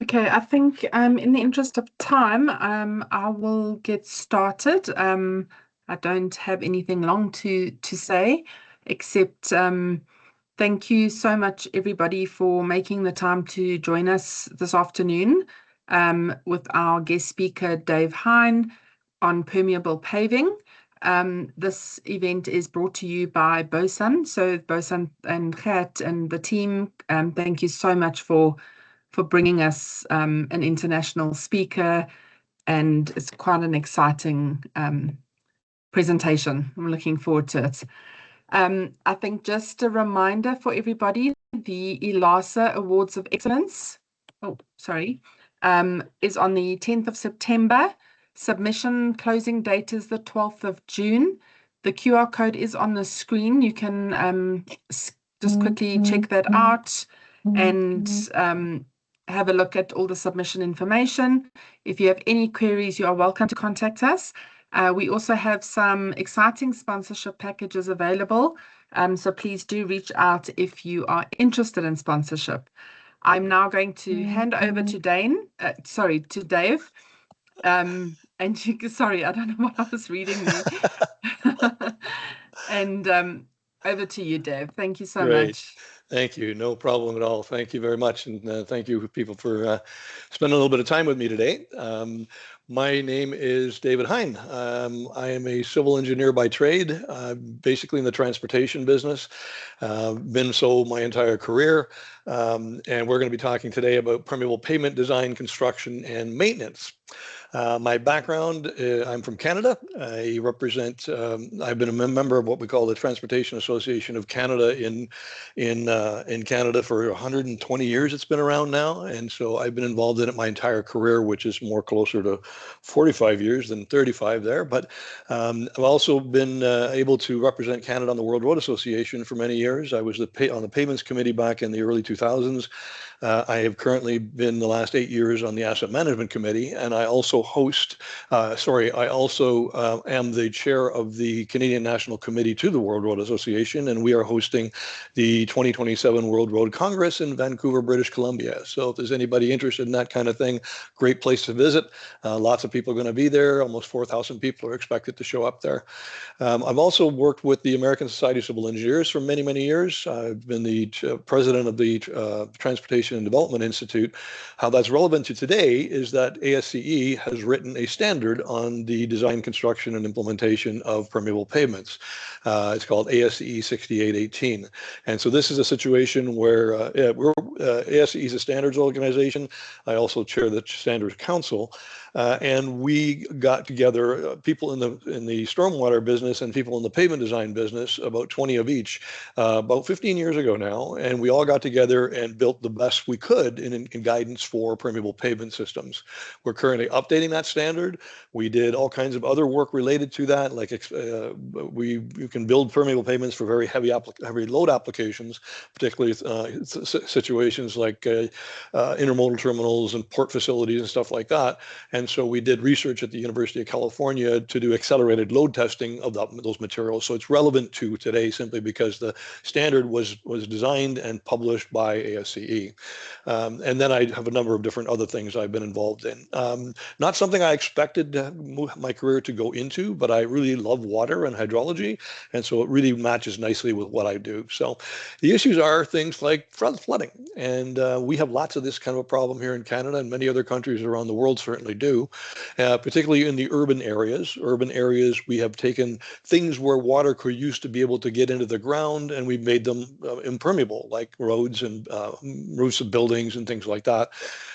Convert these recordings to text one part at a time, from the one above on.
Okay, I think in the interest of time, I will get started. I don't have anything long to say, except thank you so much, everybody, for making the time to join us this afternoon with our guest speaker, Dave Hine, on permeable paving. This event is brought to you by Bosun. So Bosun and Gert and the team, thank you so much for bringing us an international speaker, and it's quite an exciting presentation. I'm looking forward to it. I think just a reminder for everybody, the ILASA Awards of Excellence, is on the 10th of September. Submission closing date is the 12th of June. The QR code is on the screen. You can just quickly check that out and have a look at all the submission information. If you have any queries, you are welcome to contact us. We also have some exciting sponsorship packages available, so please do reach out if you are interested in sponsorship. I'm now going to hand over to Dave. Sorry, I don't know what I was reading there. And over to you, Dave. Thank you so Great. much. Thank you. No problem at all. Thank you very much. And thank you, people, for spending a little bit of time with me today. My name is David Hine. I am a civil engineer by trade, basically in the transportation business. Been so my entire career. And we're going to be talking today about permeable pavement design, construction, and maintenance. My background, I'm from Canada. I represent, I've been a member of what we call the Transportation Association of Canada in Canada for 120 years. It's been around now. And so I've been involved in it my entire career, which is more closer to 45 years than 35 there. But I've also been able to represent Canada on the World Road Association for many years. I was on the Pavements Committee back in the early 2000s. I have currently been the last 8 years on the Asset Management Committee, and I also am the chair of the Canadian National Committee to the World Road Association, and we are hosting the 2027 World Road Congress in Vancouver, British Columbia. So if there's anybody interested in that kind of thing, great place to visit. Lots of people are going to be there. Almost 4,000 people are expected to show up there. I've also worked with the American Society of Civil Engineers for many, many years. I've been the president of the Transportation and Development Institute. How that's relevant to today is that ASCE has written a standard on the design, construction, and implementation of permeable pavements. It's called ASCE 6818. And so this is a situation where ASCE is a standards organization. I also chair the Standards Council. And we got together people in the stormwater business and people in the pavement design business, about 20 of each, about 15 years ago now. And we all got together and built the best we could in guidance for permeable pavement systems. We're currently updating that standard. We did all kinds of other work related to that, like you can build permeable pavements for very heavy load applications, particularly situations like intermodal terminals and port facilities and stuff like that. And so we did research at the University of California to do accelerated load testing of those materials. So it's relevant to today simply because the standard was designed and published by ASCE. And then I have a number of different other things I've been involved in. Not something I expected my career to go into, but I really love water and hydrology. And so it really matches nicely with what I do. So the issues are things like flooding. And we have lots of this kind of a problem here in Canada, and many other countries around the world certainly do. Particularly in the urban areas. Urban areas, we have taken things where water used to be able to get into the ground, and we made them impermeable, like roads and roofs of buildings and things like that.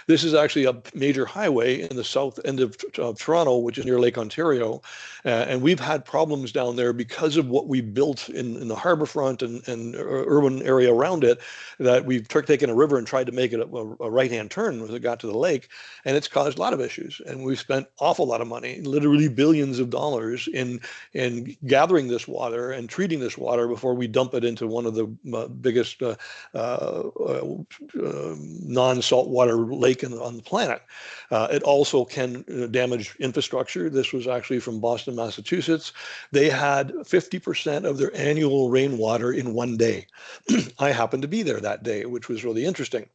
This is actually a major highway in the south end of Toronto, which is near Lake Ontario. And we've had problems down there because of what we built in the harbor front and urban area around it, that we've taken a river and tried to make it a right-hand turn as it got to the lake. And it's caused a lot of issues. And we've spent an awful lot of money, literally billions of dollars in gathering this water and treating this water before we dump it into one of the biggest non-saltwater lake on the planet. It also can damage infrastructure. This was actually from Boston, Massachusetts. They had 50% of their annual rainwater in one day. I happened to be there that day, which was really interesting.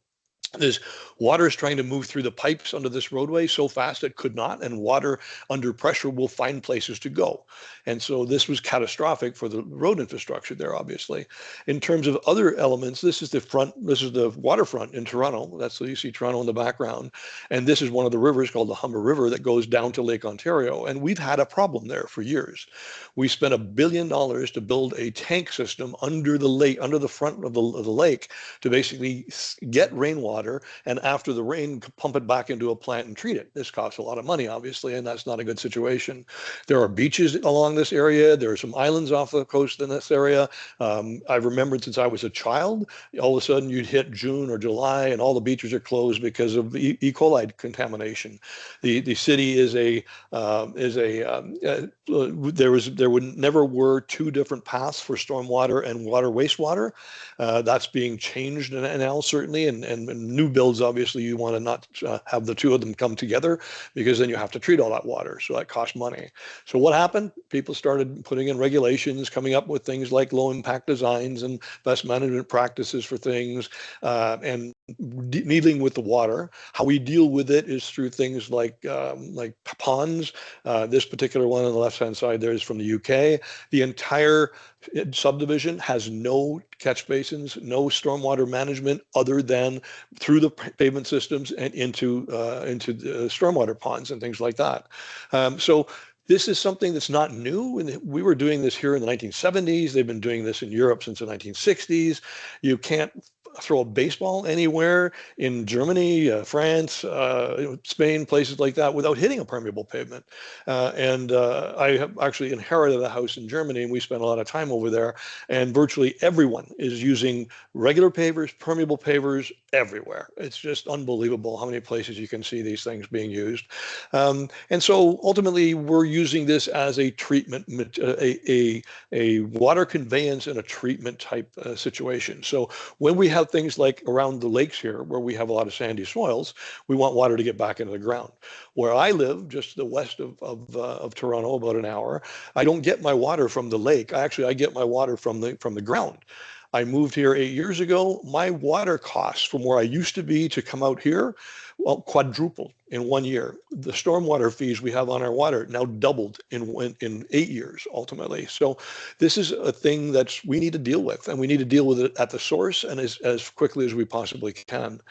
There's water is trying to move through the pipes under this roadway so fast it could not, and water under pressure will find places to go. And so this was catastrophic for the road infrastructure there, obviously. In terms of other elements, this is the waterfront in Toronto. That's so you see Toronto in the background. And this is one of the rivers called the Humber River that goes down to Lake Ontario. And we've had a problem there for years. We spent $1 billion to build a tank system under the lake, under the front of the lake, to basically get rainwater, and after the rain, pump it back into a plant and treat it. This costs a lot of money, obviously, and that's not a good situation. There are beaches along this area. There are some islands off the coast in this area. I've remembered since I was a child, all of a sudden you'd hit June or July and all the beaches are closed because of E. coli contamination. The city there never were two different paths for stormwater and water wastewater. That's being changed now, certainly, and new builds, obviously, you want to not have the two of them come together, because then you have to treat all that water. So that costs money. So what happened? People started putting in regulations, coming up with things like low impact designs and best management practices for things, and dealing with the water. How we deal with it is through things like ponds. This particular one on the left-hand side there is from the UK. The entire subdivision has no catch basins, no stormwater management other than through the pavement systems and into the stormwater ponds and things like that. So this is something that's not new. And we were doing this here in the 1970s. They've been doing this in Europe since the 1960s. You can't throw a baseball anywhere in Germany, France, Spain, places like that without hitting a permeable pavement. I have actually inherited a house in Germany, and we spent a lot of time over there, and virtually everyone is using regular pavers, permeable pavers everywhere. It's just unbelievable how many places you can see these things being used. And so ultimately we're using this as a treatment, a water conveyance and a treatment type situation. So when we have things like around the lakes here, where we have a lot of sandy soils, we want water to get back into the ground. Where I live, just to the west of Toronto, about an hour, I don't get my water from the lake. I get my water from the ground. I moved here 8 years ago. My water costs from where I used to be to come out here, well, quadrupled in 1 year. The stormwater fees we have on our water now doubled in 8 years, ultimately. So this is a thing that we need to deal with, and we need to deal with it at the source and as quickly as we possibly can.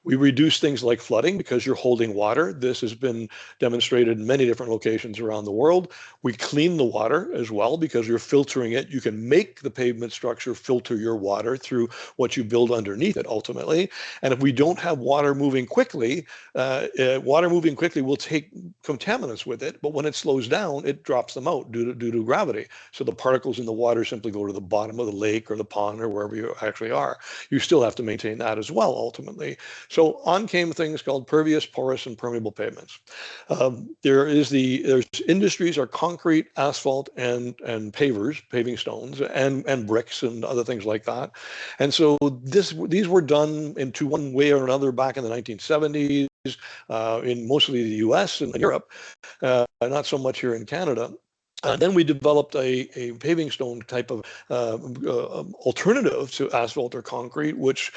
We reduce things like flooding because you're holding water. This has been demonstrated in many different locations around the world. We clean the water as well because you're filtering it. You can make the pavement structure filter your water through what you build underneath it, ultimately. And if we don't have water moving quickly will take contaminants with it, but when it slows down, it drops them out due to gravity. So the particles in the water simply go to the bottom of the lake or the pond or wherever you actually are. You still have to maintain that as well, ultimately. So on came things called pervious, porous, and permeable pavements. There's industries are concrete, asphalt, and pavers, paving stones, and bricks and other things like that. And so these were done into one way or another back in the 1970s, in mostly the US and Europe, not so much here in Canada. Then we developed a paving stone type of alternative to asphalt or concrete, which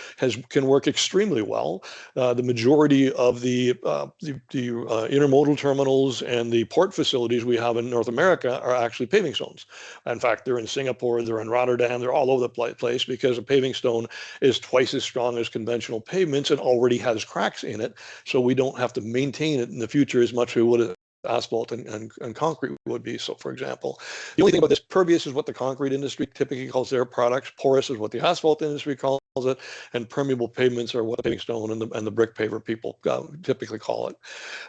can work extremely well. The majority of the intermodal terminals and the port facilities we have in North America are actually paving stones. In fact, they're in Singapore, they're in Rotterdam, they're all over the place because a paving stone is twice as strong as conventional pavements and already has cracks in it. So we don't have to maintain it in the future as much as we would asphalt and concrete would be. So, for example, the only thing about this, pervious is what the concrete industry typically calls their products, porous is what the asphalt industry calls it, and permeable pavements are what the paving stone and the brick paver people typically call it.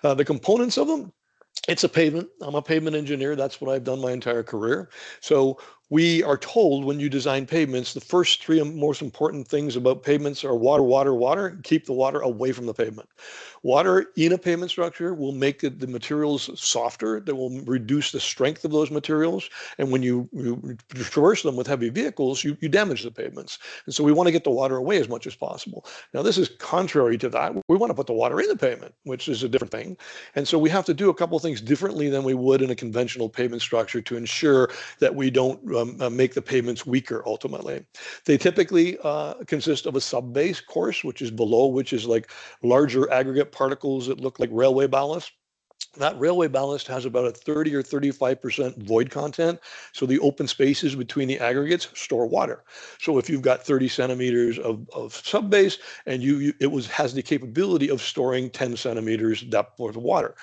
The components of them, it's a pavement. I'm a pavement engineer. That's what I've done my entire career. So we are told when you design pavements, the first three most important things about pavements are water, water, water. Keep the water away from the pavement. Water in a pavement structure will make the materials softer. That will reduce the strength of those materials. And when you traverse them with heavy vehicles, you damage the pavements. And so we want to get the water away as much as possible. Now, this is contrary to that. We want to put the water in the pavement, which is a different thing. And so we have to do a couple of things differently than we would in a conventional pavement structure to ensure that we don't make the pavements weaker ultimately. They typically consist of a sub-base course, which is below, which is like larger aggregate particles that look like railway ballast. That railway ballast has about a 30 or 35% void content. So the open spaces between the aggregates store water. So if you've got 30 centimeters of subbase and has the capability of storing 10 centimeters depth worth of water.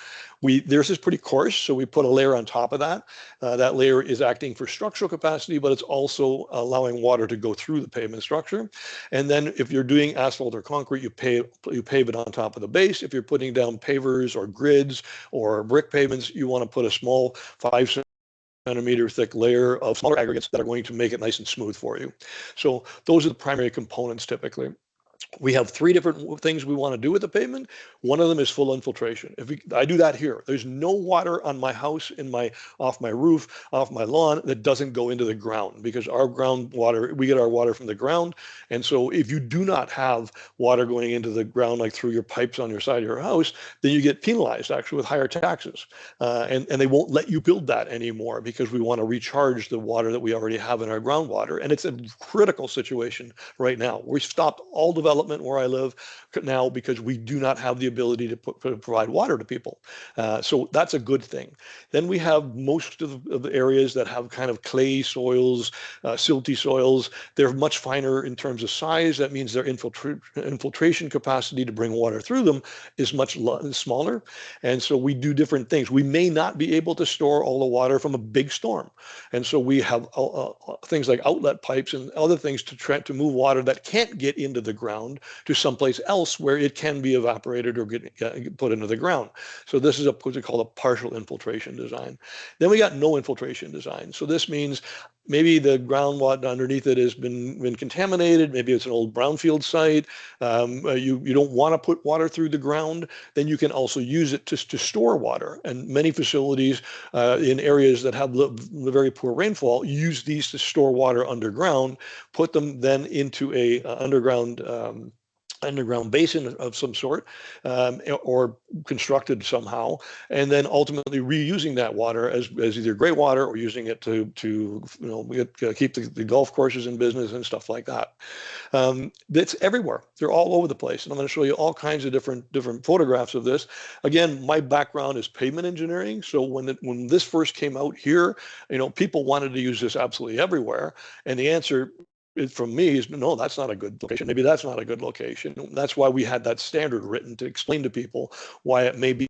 Theirs is pretty coarse, so we put a layer on top of that. That layer is acting for structural capacity, but it's also allowing water to go through the pavement structure. And then if you're doing asphalt or concrete, you pave it on top of the base. If you're putting down pavers or grids or brick pavements, you want to put a small 5 centimeter thick layer of smaller aggregates that are going to make it nice and smooth for you. So those are the primary components typically. We have 3 different things we want to do with the pavement. One of them is full infiltration. I do that here. There's no water on my house, off my roof, off my lawn that doesn't go into the ground, because our groundwater, we get our water from the ground. And so if you do not have water going into the ground, like through your pipes on your side of your house, then you get penalized actually with higher taxes. And they won't let you build that anymore, because we want to recharge the water that we already have in our groundwater. And it's a critical situation right now. We stopped all development where I live now because we do not have the ability to provide water to people. So that's a good thing. Then we have most of the areas that have kind of clay soils, silty soils. They're much finer in terms of size. That means their infiltration capacity to bring water through them is much smaller. And so we do different things. We may not be able to store all the water from a big storm. And so we have things like outlet pipes and other things to try to move water that can't get into the ground to someplace else where it can be evaporated or get put into the ground. So this is what we call a partial infiltration design. Then we got no infiltration design. So this means maybe the groundwater underneath it has been contaminated. Maybe it's an old brownfield site. You don't want to put water through the ground. Then you can also use it to store water. And many facilities in areas that have very poor rainfall use these to store water underground, put them then into a underground basin of some sort, or constructed somehow, and then ultimately reusing that water as either gray water or using it to keep the golf courses in business and stuff like that. It's everywhere. They're all over the place, and I'm going to show you all kinds of different photographs of this. Again, my background is pavement engineering, so when this first came out here, people wanted to use this absolutely everywhere, and the answer from me is no, that's not a good location. Maybe that's not a good location. That's why we had that standard written to explain to people why it may be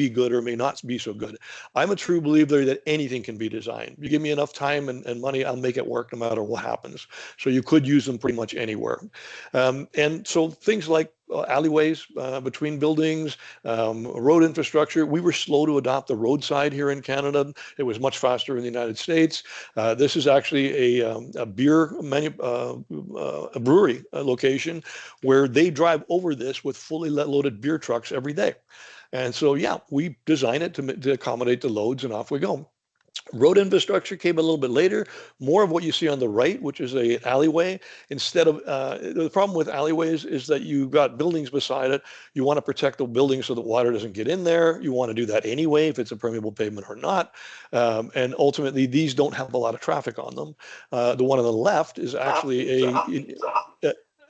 good or may not be so good. I'm a true believer that anything can be designed. You give me enough time and money, I'll make it work no matter what happens. So you could use them pretty much anywhere. And so things like alleyways between buildings, road infrastructure. We were slow to adopt the roadside here in Canada. It was much faster in the United States. This is actually a brewery location where they drive over this with fully loaded beer trucks every day. And so, yeah, we design it to accommodate the loads, and off we go. Road infrastructure came a little bit later, more of what you see on the right, which is an alleyway. Instead of, the problem with alleyways is that you've got buildings beside it. You want to protect the building so that water doesn't get in there. You want to do that anyway, if it's a permeable pavement or not. And ultimately, these don't have a lot of traffic on them. The one on the left is actually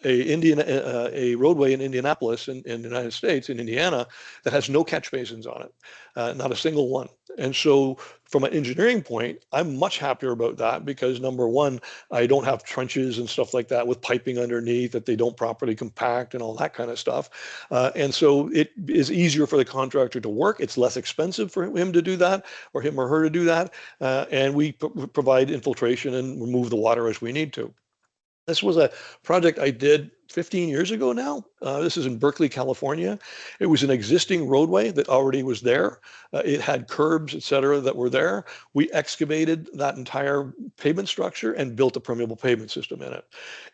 a roadway in Indianapolis in the United States, in Indiana, that has no catch basins on it, not a single one. And so from an engineering point, I'm much happier about that because number one, I don't have trenches and stuff like that with piping underneath that they don't properly compact and all that kind of stuff. And so it is easier for the contractor to work. It's less expensive for him to do that or him or her to do that. And we provide infiltration and remove the water as we need to. This was a project I did 15 years ago now. This is in Berkeley, California. It was an existing roadway that already was there. It had curbs, et cetera, that were there. We excavated that entire pavement structure and built a permeable pavement system in it.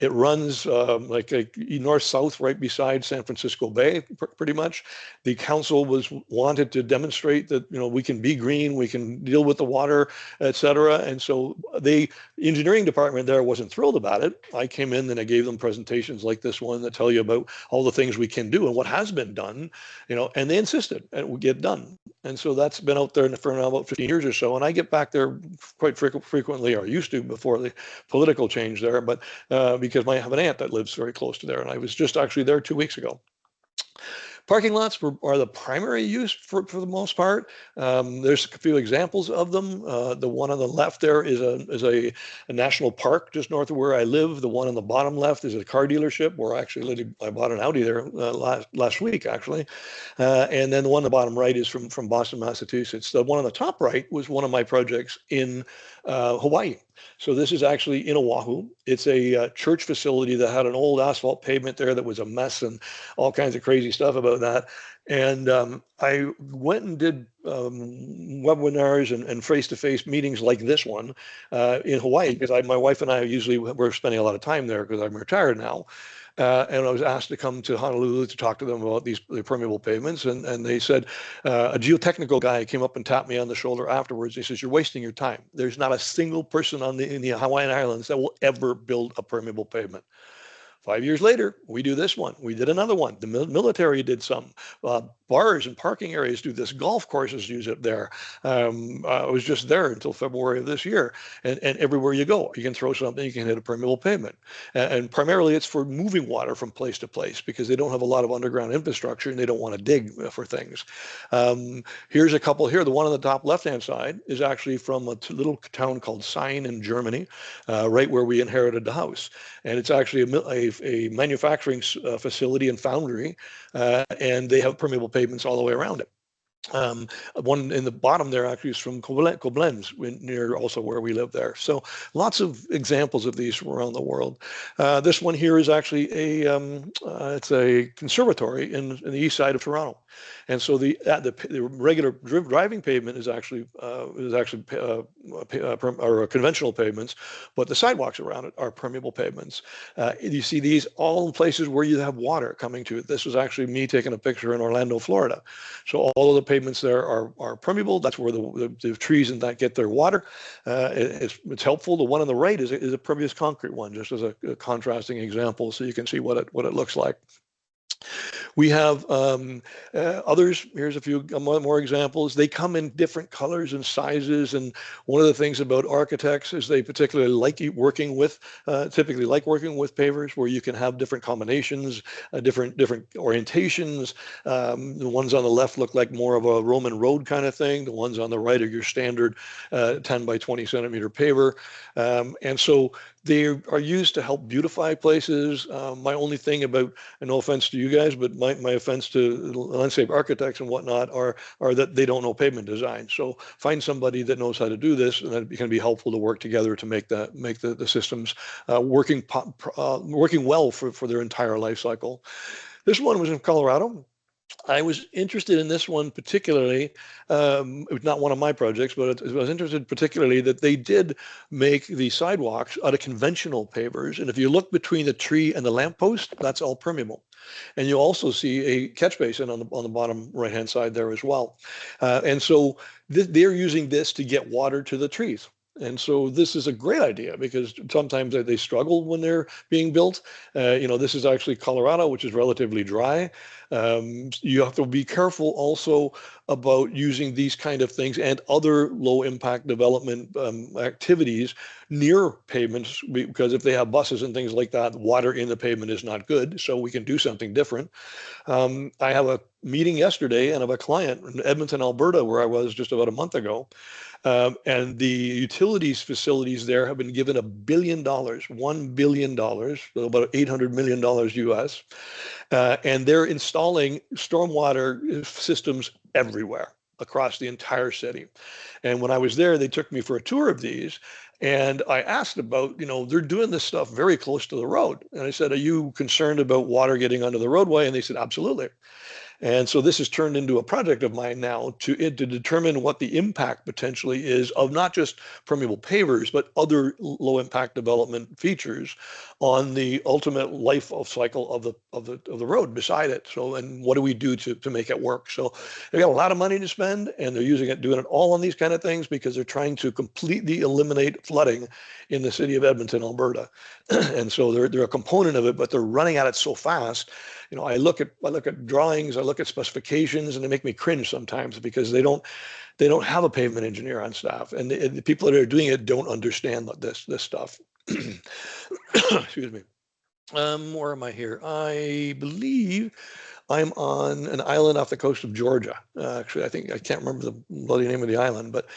It runs like a north-south right beside San Francisco Bay, pretty much. The council wanted to demonstrate that we can be green, we can deal with the water, et cetera. And so the engineering department there wasn't thrilled about it. I came in and I gave them presentations like this one that tell you about all the things we can do and what has been done, and they insisted and it would get done. And so that's been out there for now about 15 years or so. And I get back there quite frequently, or used to before the political change there, but because I have an aunt that lives very close to there. And I was just actually there 2 weeks ago. Parking lots are the primary use for the most part. There's a few examples of them. The one on the left there is a national park just north of where I live. The one on the bottom left is a car dealership where I bought an Audi there last week, actually. And then the one on the bottom right is from Boston, Massachusetts. The one on the top right was one of my projects in Hawaii. So this is actually in Oahu. It's a church facility that had an old asphalt pavement there that was a mess and all kinds of crazy stuff about that. And I went and did webinars and face-to-face meetings like this one in Hawaii because my wife and I usually we're spending a lot of time there because I'm retired now. And I was asked to come to Honolulu to talk to them about the permeable pavements. And they said, a geotechnical guy came up and tapped me on the shoulder afterwards. He says, "You're wasting your time. There's not a single person in the Hawaiian Islands that will ever build a permeable pavement." 5 years later, we do this one. We did another one. The military did some. Bars and parking areas do this. Golf courses use it there. I was just there until February of this year. And everywhere you go, you can throw something, you can hit a permeable pavement. And primarily it's for moving water from place to place because they don't have a lot of underground infrastructure and they don't want to dig for things. Here's a couple here. The one on the top left-hand side is actually from a little town called Sayn in Germany, right where we inherited the house. And it's actually a manufacturing facility and foundry, and they have permeable pavements all the way around it. One in the bottom there actually is from Koblenz, near also where we live there. So lots of examples of these from around the world. This one here is actually it's a conservatory in the east side of Toronto. And so the regular driving pavement is actually conventional pavements, but the sidewalks around it are permeable pavements. You see these all in places where you have water coming to it. This was actually me taking a picture in Orlando, Florida. So all of the pavements there are permeable. That's where the trees and that get their water. It's helpful. The one on the right is a pervious concrete one, just as a contrasting example, so you can see what it looks like. We have others. Here's a few more examples. They come in different colors and sizes. And one of the things about architects is they particularly typically like working with pavers where you can have different combinations, different orientations. The ones on the left look like more of a Roman road kind of thing. The ones on the right are your standard 10 by 20 centimeter paver. And so they are used to help beautify places. My only thing about, and no offense to you guys, but my offense to landscape architects and whatnot are that they don't know pavement design. So find somebody that knows how to do this, and that can be helpful to work together to make the systems working well for their entire life cycle. This one was in Colorado. I was interested in this one particularly. It was not one of my projects, but I was interested particularly that they did make the sidewalks out of conventional pavers. And if you look between the tree and the lamppost, that's all permeable. And you also see a catch basin on the bottom right-hand side there as well. And so they're using this to get water to the trees. And so this is a great idea because sometimes they struggle when they're being built. This is actually Colorado, which is relatively dry. You have to be careful also about using these kind of things and other low impact development activities near pavements, because if they have buses and things like that, water in the pavement is not good. So we can do something different. I have a meeting yesterday and of a client in Edmonton, Alberta, where I was just about a month ago. And the utilities facilities there have been given $1 billion, $1 billion, so about $800 million US. And they're installing stormwater systems everywhere across the entire city. And when I was there, they took me for a tour of these. And I asked about, they're doing this stuff very close to the road. And I said, "Are you concerned about water getting onto the roadway?" And they said, "Absolutely." And so this has turned into a project of mine now to determine what the impact potentially is of not just permeable pavers, but other low impact development features on the ultimate life cycle of the road beside it. So, and what do we do to make it work? So they've got a lot of money to spend, and they're doing it all on these kind of things because they're trying to completely eliminate flooding in the city of Edmonton, Alberta. And so they're a component of it, but they're running at it so fast. I look at drawings, I look at specifications, and they make me cringe sometimes because they don't have a pavement engineer on staff, and the people that are doing it don't understand this stuff. Excuse me. Where am I here? I believe I'm on an island off the coast of Georgia. Actually, I can't remember the bloody name of the island, but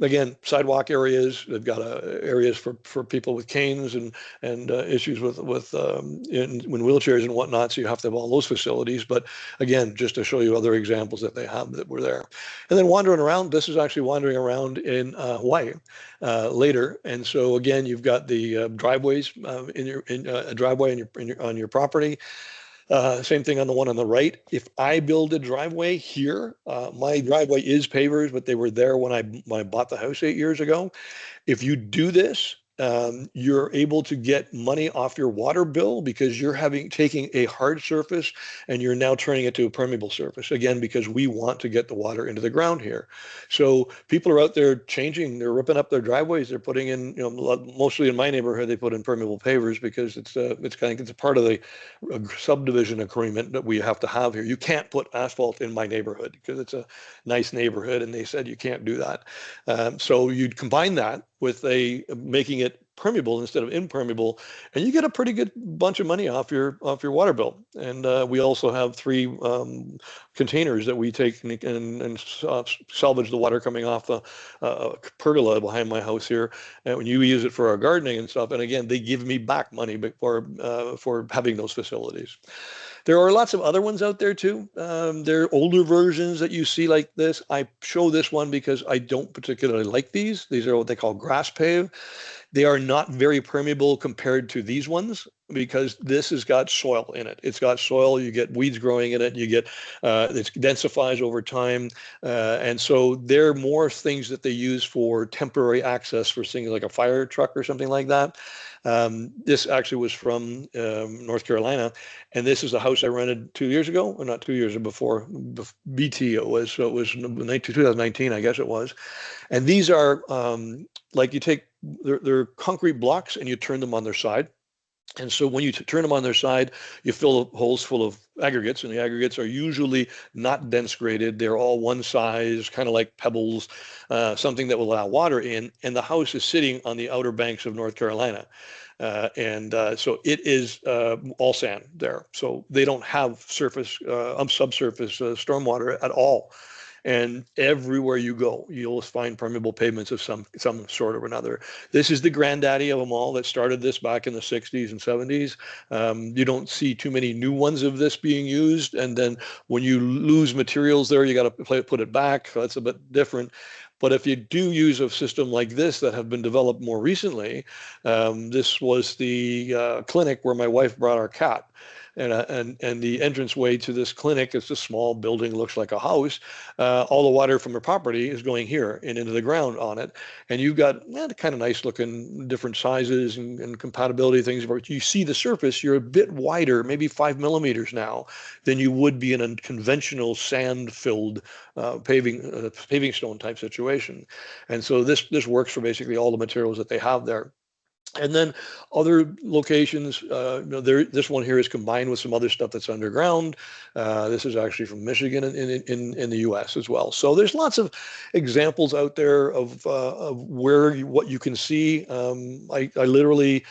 again, sidewalk areas. They've got areas for people with canes and issues with when wheelchairs and whatnot. So you have to have all those facilities. But again, just to show you other examples that they have that were there. And then wandering around. This is actually wandering around in Hawaii later. And so again, you've got the driveways in a driveway on your property. Same thing on the one on the right. If I build a driveway here, my driveway is pavers, but they were there when I bought the house 8 years ago. If you do this, you're able to get money off your water bill because you're taking a hard surface and you're now turning it to a permeable surface. Again, because we want to get the water into the ground here. So people are out there they're ripping up their driveways. They're putting in, mostly in my neighborhood, they put in permeable pavers because it's a part of the subdivision agreement that we have to have here. You can't put asphalt in my neighborhood because it's a nice neighborhood, and they said you can't do that. So you'd combine that with making it permeable instead of impermeable, and you get a pretty good bunch of money off your water bill. And we also have 3 containers that we take and salvage the water coming off the pergola behind my house here, and when you use it for our gardening and stuff. And again, they give me back money for having those facilities. There are lots of other ones out there too. There are older versions that you see like this. I show this one because I don't particularly like these. These are what they call grass pave. They are not very permeable compared to these ones because this has got soil in it. It's got soil. You get weeds growing in it. It densifies over time. And so they're more things that they use for temporary access for things like a fire truck or something like that. This actually was from North Carolina, and this is a house I rented 2 years ago, or not 2 years before BT it was. So it was 2019, I guess it was. And these are like they're concrete blocks and you turn them on their side. And so when you turn them on their side, you fill the holes full of aggregates, and the aggregates are usually not dense graded. They're all one size, kind of like pebbles, something that will allow water in. And the house is sitting on the outer banks of North Carolina. So it is all sand there. So they don't have subsurface stormwater at all. And everywhere you go, you'll find permeable pavements of some sort or another. This is the granddaddy of them all that started this back in the 60s and 70s. You don't see too many new ones of this being used. And then when you lose materials there, you got to put it back. So that's a bit different. But if you do use a system like this that have been developed more recently, this was the clinic where my wife brought our cat. And the entranceway to this clinic is a small building, looks like a house. All the water from the property is going here and into the ground on it. And you've got kind of nice looking different sizes and compatibility things. But you see the surface, you're a bit wider, maybe 5 millimeters now, than you would be in a conventional sand-filled paving stone type situation. And so this works for basically all the materials that they have there. And then other locations, this one here is combined with some other stuff that's underground. This is actually from Michigan in the U.S. as well. So there's lots of examples out there of what you can see. I literally,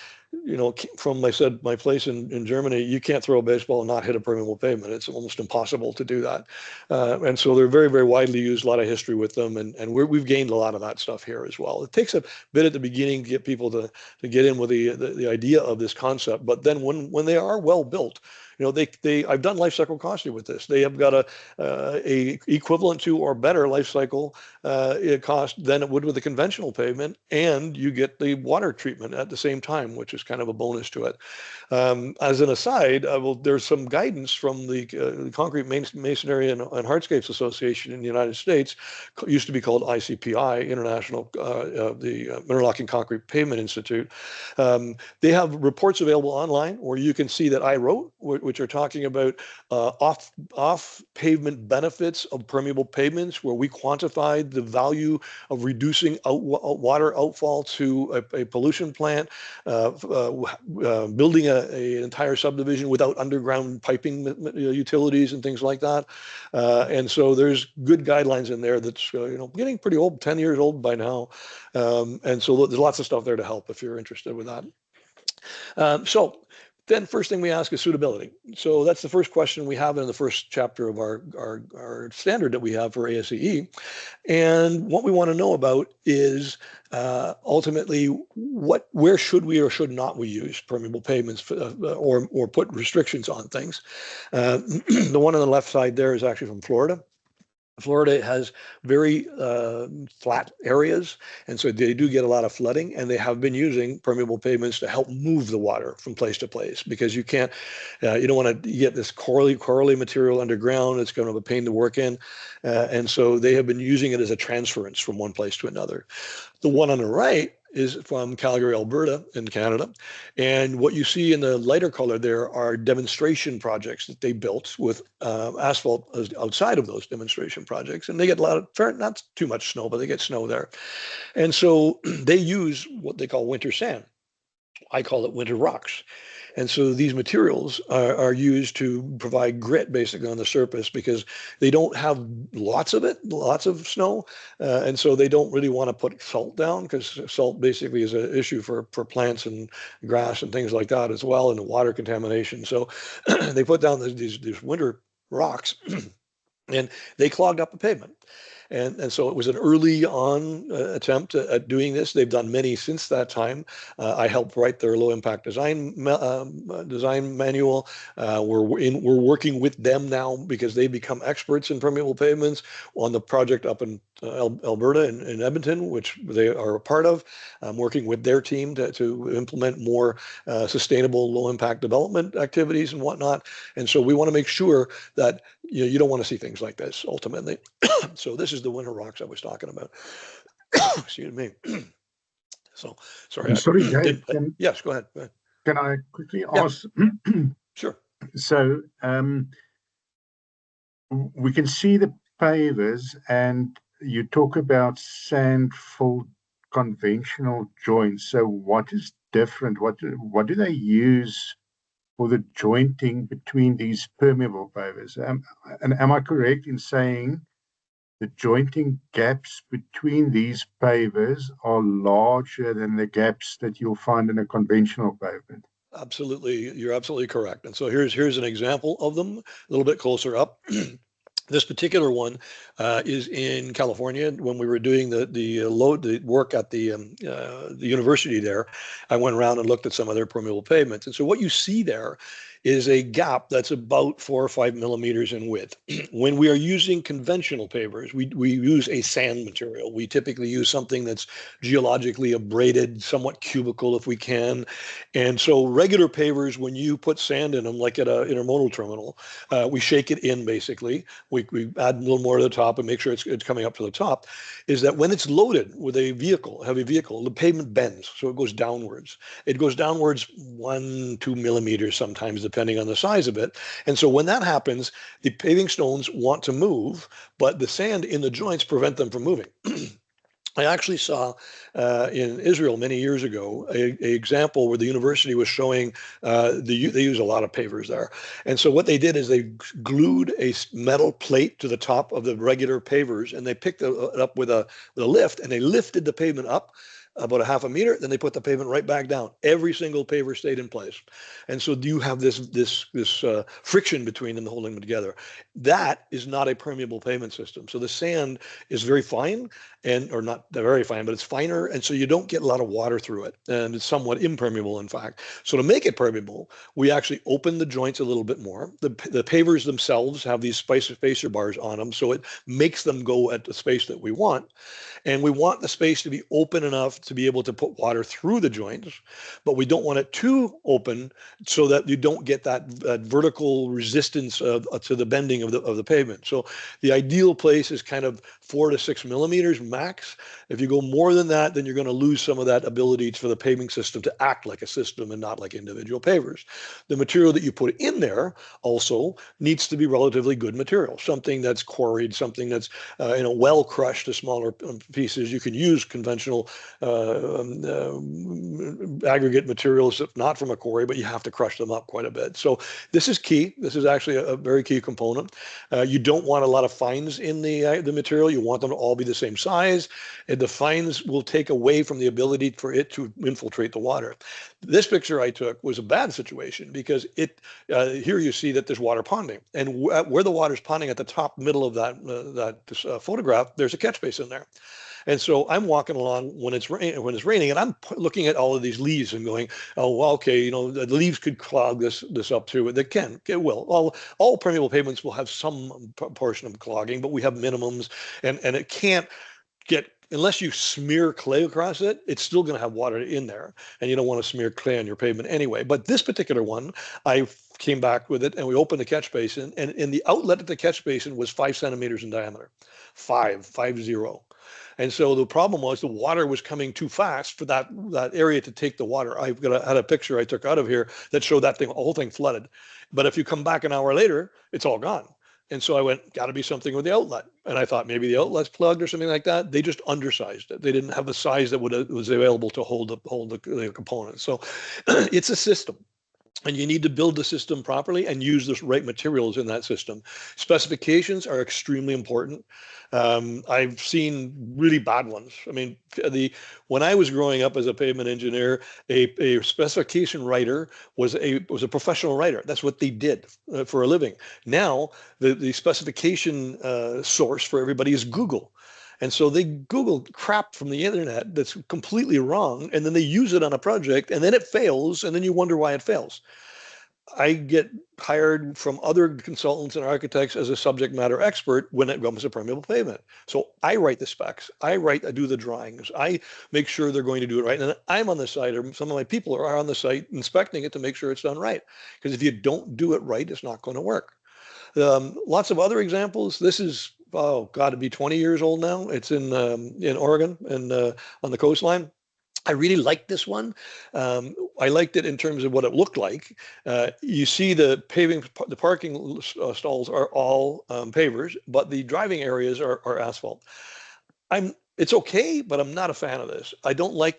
from my place in Germany, you can't throw a baseball and not hit a permeable pavement. It's almost impossible to do that. And so they're very, very widely used, a lot of history with them. And we've gained a lot of that stuff here as well. It takes a bit at the beginning to get people to get in with the idea of this concept. But then when they are well built, I've done life cycle costing with this. They have got a equivalent to or better life cycle cost than it would with a conventional pavement, and you get the water treatment at the same time, which is kind of a bonus to it. As an aside, there's some guidance from the Concrete Masonry and Hardscapes Association in the United States, used to be called ICPI, International the Interlocking Concrete Pavement Institute. They have reports available online where you can see that I wrote, which are talking about off pavement benefits of permeable pavements, where we quantified the value of reducing water outfall to a pollution plant, building an entire subdivision without underground piping utilities and things like that. And so there's good guidelines in there that's getting pretty old, 10 years old by now. And so there's lots of stuff there to help if you're interested with that. So then first thing we ask is suitability. So that's the first question we have in the first chapter of our standard that we have for ASCE. And what we want to know about is ultimately where should we or should not we use permeable pavements or put restrictions on things. The one on the left side there is actually from Florida. Florida has very flat areas, and so they do get a lot of flooding, and they have been using permeable pavements to help move the water from place to place, because you can't, you don't want to get this corally material underground. It's kind of a pain to work in, and so they have been using it as a transference from one place to another. The one on the right is from Calgary, Alberta in Canada. And what you see in the lighter color there are demonstration projects that they built with asphalt outside of those demonstration projects. And they get a lot of, not too much snow, but they get snow there. And so they use what they call winter sand. I call it winter rocks. And so these materials are used to provide grit basically on the surface, because they don't have lots of it, lots of snow. And so they don't really want to put salt down, because salt basically is an issue for plants and grass and things like that as well, and water contamination. So they put down these winter rocks and they clogged up the pavement. And so it was an early on attempt at doing this. They've done many since that time. I helped write their low impact design manual. We're working with them now because they become experts in permeable pavements on the project up in Alberta and Edmonton, which they are a part of. I'm working with their team to implement more sustainable low impact development activities and whatnot. And so we want to make sure that you don't want to see things like this ultimately. So this is the winter rocks I was talking about. Excuse me. So sorry. I'm sorry, Dave. Yes, go ahead. Can I quickly ask? Sure. So we can see the pavers, and you talk about sand-filled conventional joints. So what is different? What do they use for the jointing between these permeable pavers? And am I correct in saying the jointing gaps between these pavers are larger than the gaps that you'll find in a conventional pavement? Absolutely, you're absolutely correct. And so here's an example of them a little bit closer up. This particular one is in California. When we were doing the work at the university there, I went around and looked at some of their permeable pavements. And so what you see there is a gap that's about 4 or 5 millimeters in width. When we are using conventional pavers, we use a sand material. We typically use something that's geologically abraded, somewhat cubical if we can. And so regular pavers, when you put sand in them, like at an intermodal terminal, we shake it in basically. We add a little more to the top and make sure it's coming up to the top, is that when it's loaded with a vehicle, heavy vehicle, the pavement bends. So it goes downwards. It goes downwards 1-2 millimeters sometimes, depending on the size of it. And so when that happens, the paving stones want to move, but the sand in the joints prevent them from moving. I actually saw in Israel many years ago a example where the university was showing they use a lot of pavers there. And so what they did is they glued a metal plate to the top of the regular pavers, and they picked it up with a lift, and they lifted the pavement up about a half a meter, then they put the pavement right back down. Every single paver stayed in place. And so you have this friction between them holding them together. That is not a permeable pavement system. So the sand is very fine, or not very fine, but it's finer. And so you don't get a lot of water through it. And it's somewhat impermeable, in fact. So to make it permeable, we actually open the joints a little bit more. The pavers themselves have these spacer bars on them. So it makes them go at the space that we want. And we want the space to be open enough to be able to put water through the joints, but we don't want it too open so that you don't get that vertical resistance to the bending of the pavement. So the ideal place is kind of 4 to 6 millimeters max. If you go more than that, then you're going to lose some of that ability for the paving system to act like a system and not like individual pavers. The material that you put in there also needs to be relatively good material, something that's quarried, something that's well crushed to smaller pieces. You can use conventional aggregate materials, not from a quarry, but you have to crush them up quite a bit. So this is key. This is actually a very key component. You don't want a lot of fines in the material. You want them to all be the same size. And the fines will take away from the ability for it to infiltrate the water. This picture I took was a bad situation because here you see that there's water ponding, and where the water's ponding at the top middle of that photograph, there's a catch basin there. And so I'm walking along when it's raining, and I'm looking at all of these leaves and going, oh, well, okay, the leaves could clog this up too. They can, it will. All permeable pavements will have some portion of clogging, but we have minimums, and it can't get, unless you smear clay across it, it's still going to have water in there, and you don't want to smear clay on your pavement anyway. But this particular one, I came back with it, and we opened the catch basin, and in the outlet of the catch basin was 5 centimeters in diameter, 5-0. And so the problem was the water was coming too fast for that area to take the water. I had a picture I took out of here that showed that whole thing flooded. But if you come back an hour later, it's all gone. And so I went, got to be something with the outlet. And I thought maybe the outlet's plugged or something like that. They just undersized it. They didn't have the size that was available to hold the components. So it's a system. And you need to build the system properly and use the right materials in that system. Specifications are extremely important. I've seen really bad ones. I mean, when I was growing up as a pavement engineer, a specification writer was a professional writer. That's what they did for a living. Now, the specification source for everybody is Google. And so they Google crap from the internet that's completely wrong, and then they use it on a project, and then it fails, and then you wonder why it fails. I get hired from other consultants and architects as a subject matter expert when it comes to permeable pavement. So I write the specs, I do the drawings, I make sure they're going to do it right, and I'm on the site, or some of my people are on the site inspecting it to make sure it's done right. Because if you don't do it right, it's not going to work. Lots of other examples. This is, got to be 20 years old now. It's in Oregon and on the coastline. I really liked this one. I liked it in terms of what it looked like. You see the paving, the parking stalls are all pavers, but the driving areas are asphalt. It's okay, but I'm not a fan of this. I don't like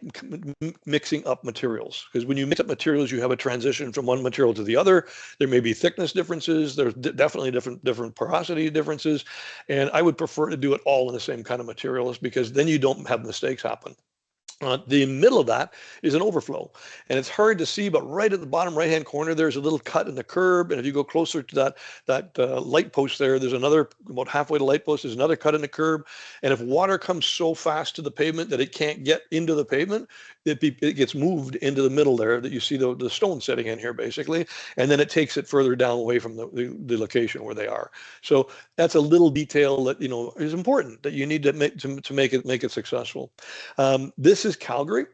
mixing up materials, because when you mix up materials, you have a transition from one material to the other. There may be thickness differences. There's definitely different porosity differences. And I would prefer to do it all in the same kind of materials, because then you don't have mistakes happen. The middle of that is an overflow, and it's hard to see, but right at the bottom right-hand corner, there's a little cut in the curb. And if you go closer to that light post there's another, about halfway to light post, there's another cut in the curb. And if water comes so fast to the pavement that it can't get into the pavement, it gets moved into the middle there, that you see the stone sitting in here, basically. And then it takes it further down away from the location where they are. So that's a little detail that, is important, that you need to make it successful. This is Calgary.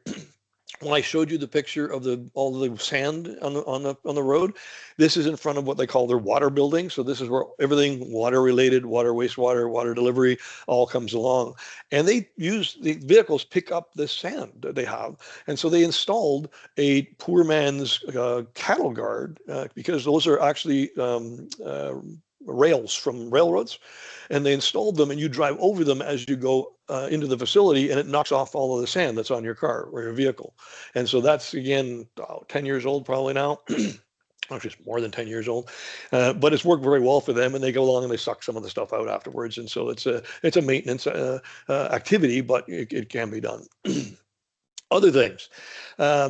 When I showed you the picture of all the sand on the road, this is in front of what they call their water building. So this is where everything water related, water, wastewater, water delivery, all comes along. And the vehicles pick up this sand that they have. And so they installed a poor man's cattle guard, because those are actually rails from railroads, and they installed them, and you drive over them as you go into the facility, and it knocks off all of the sand that's on your car or your vehicle. And so that's, again, 10 years old probably now. Actually, it's more than 10 years old, but it's worked very well for them, and they go along and they suck some of the stuff out afterwards. And so it's a maintenance activity, but it can be done. Other things,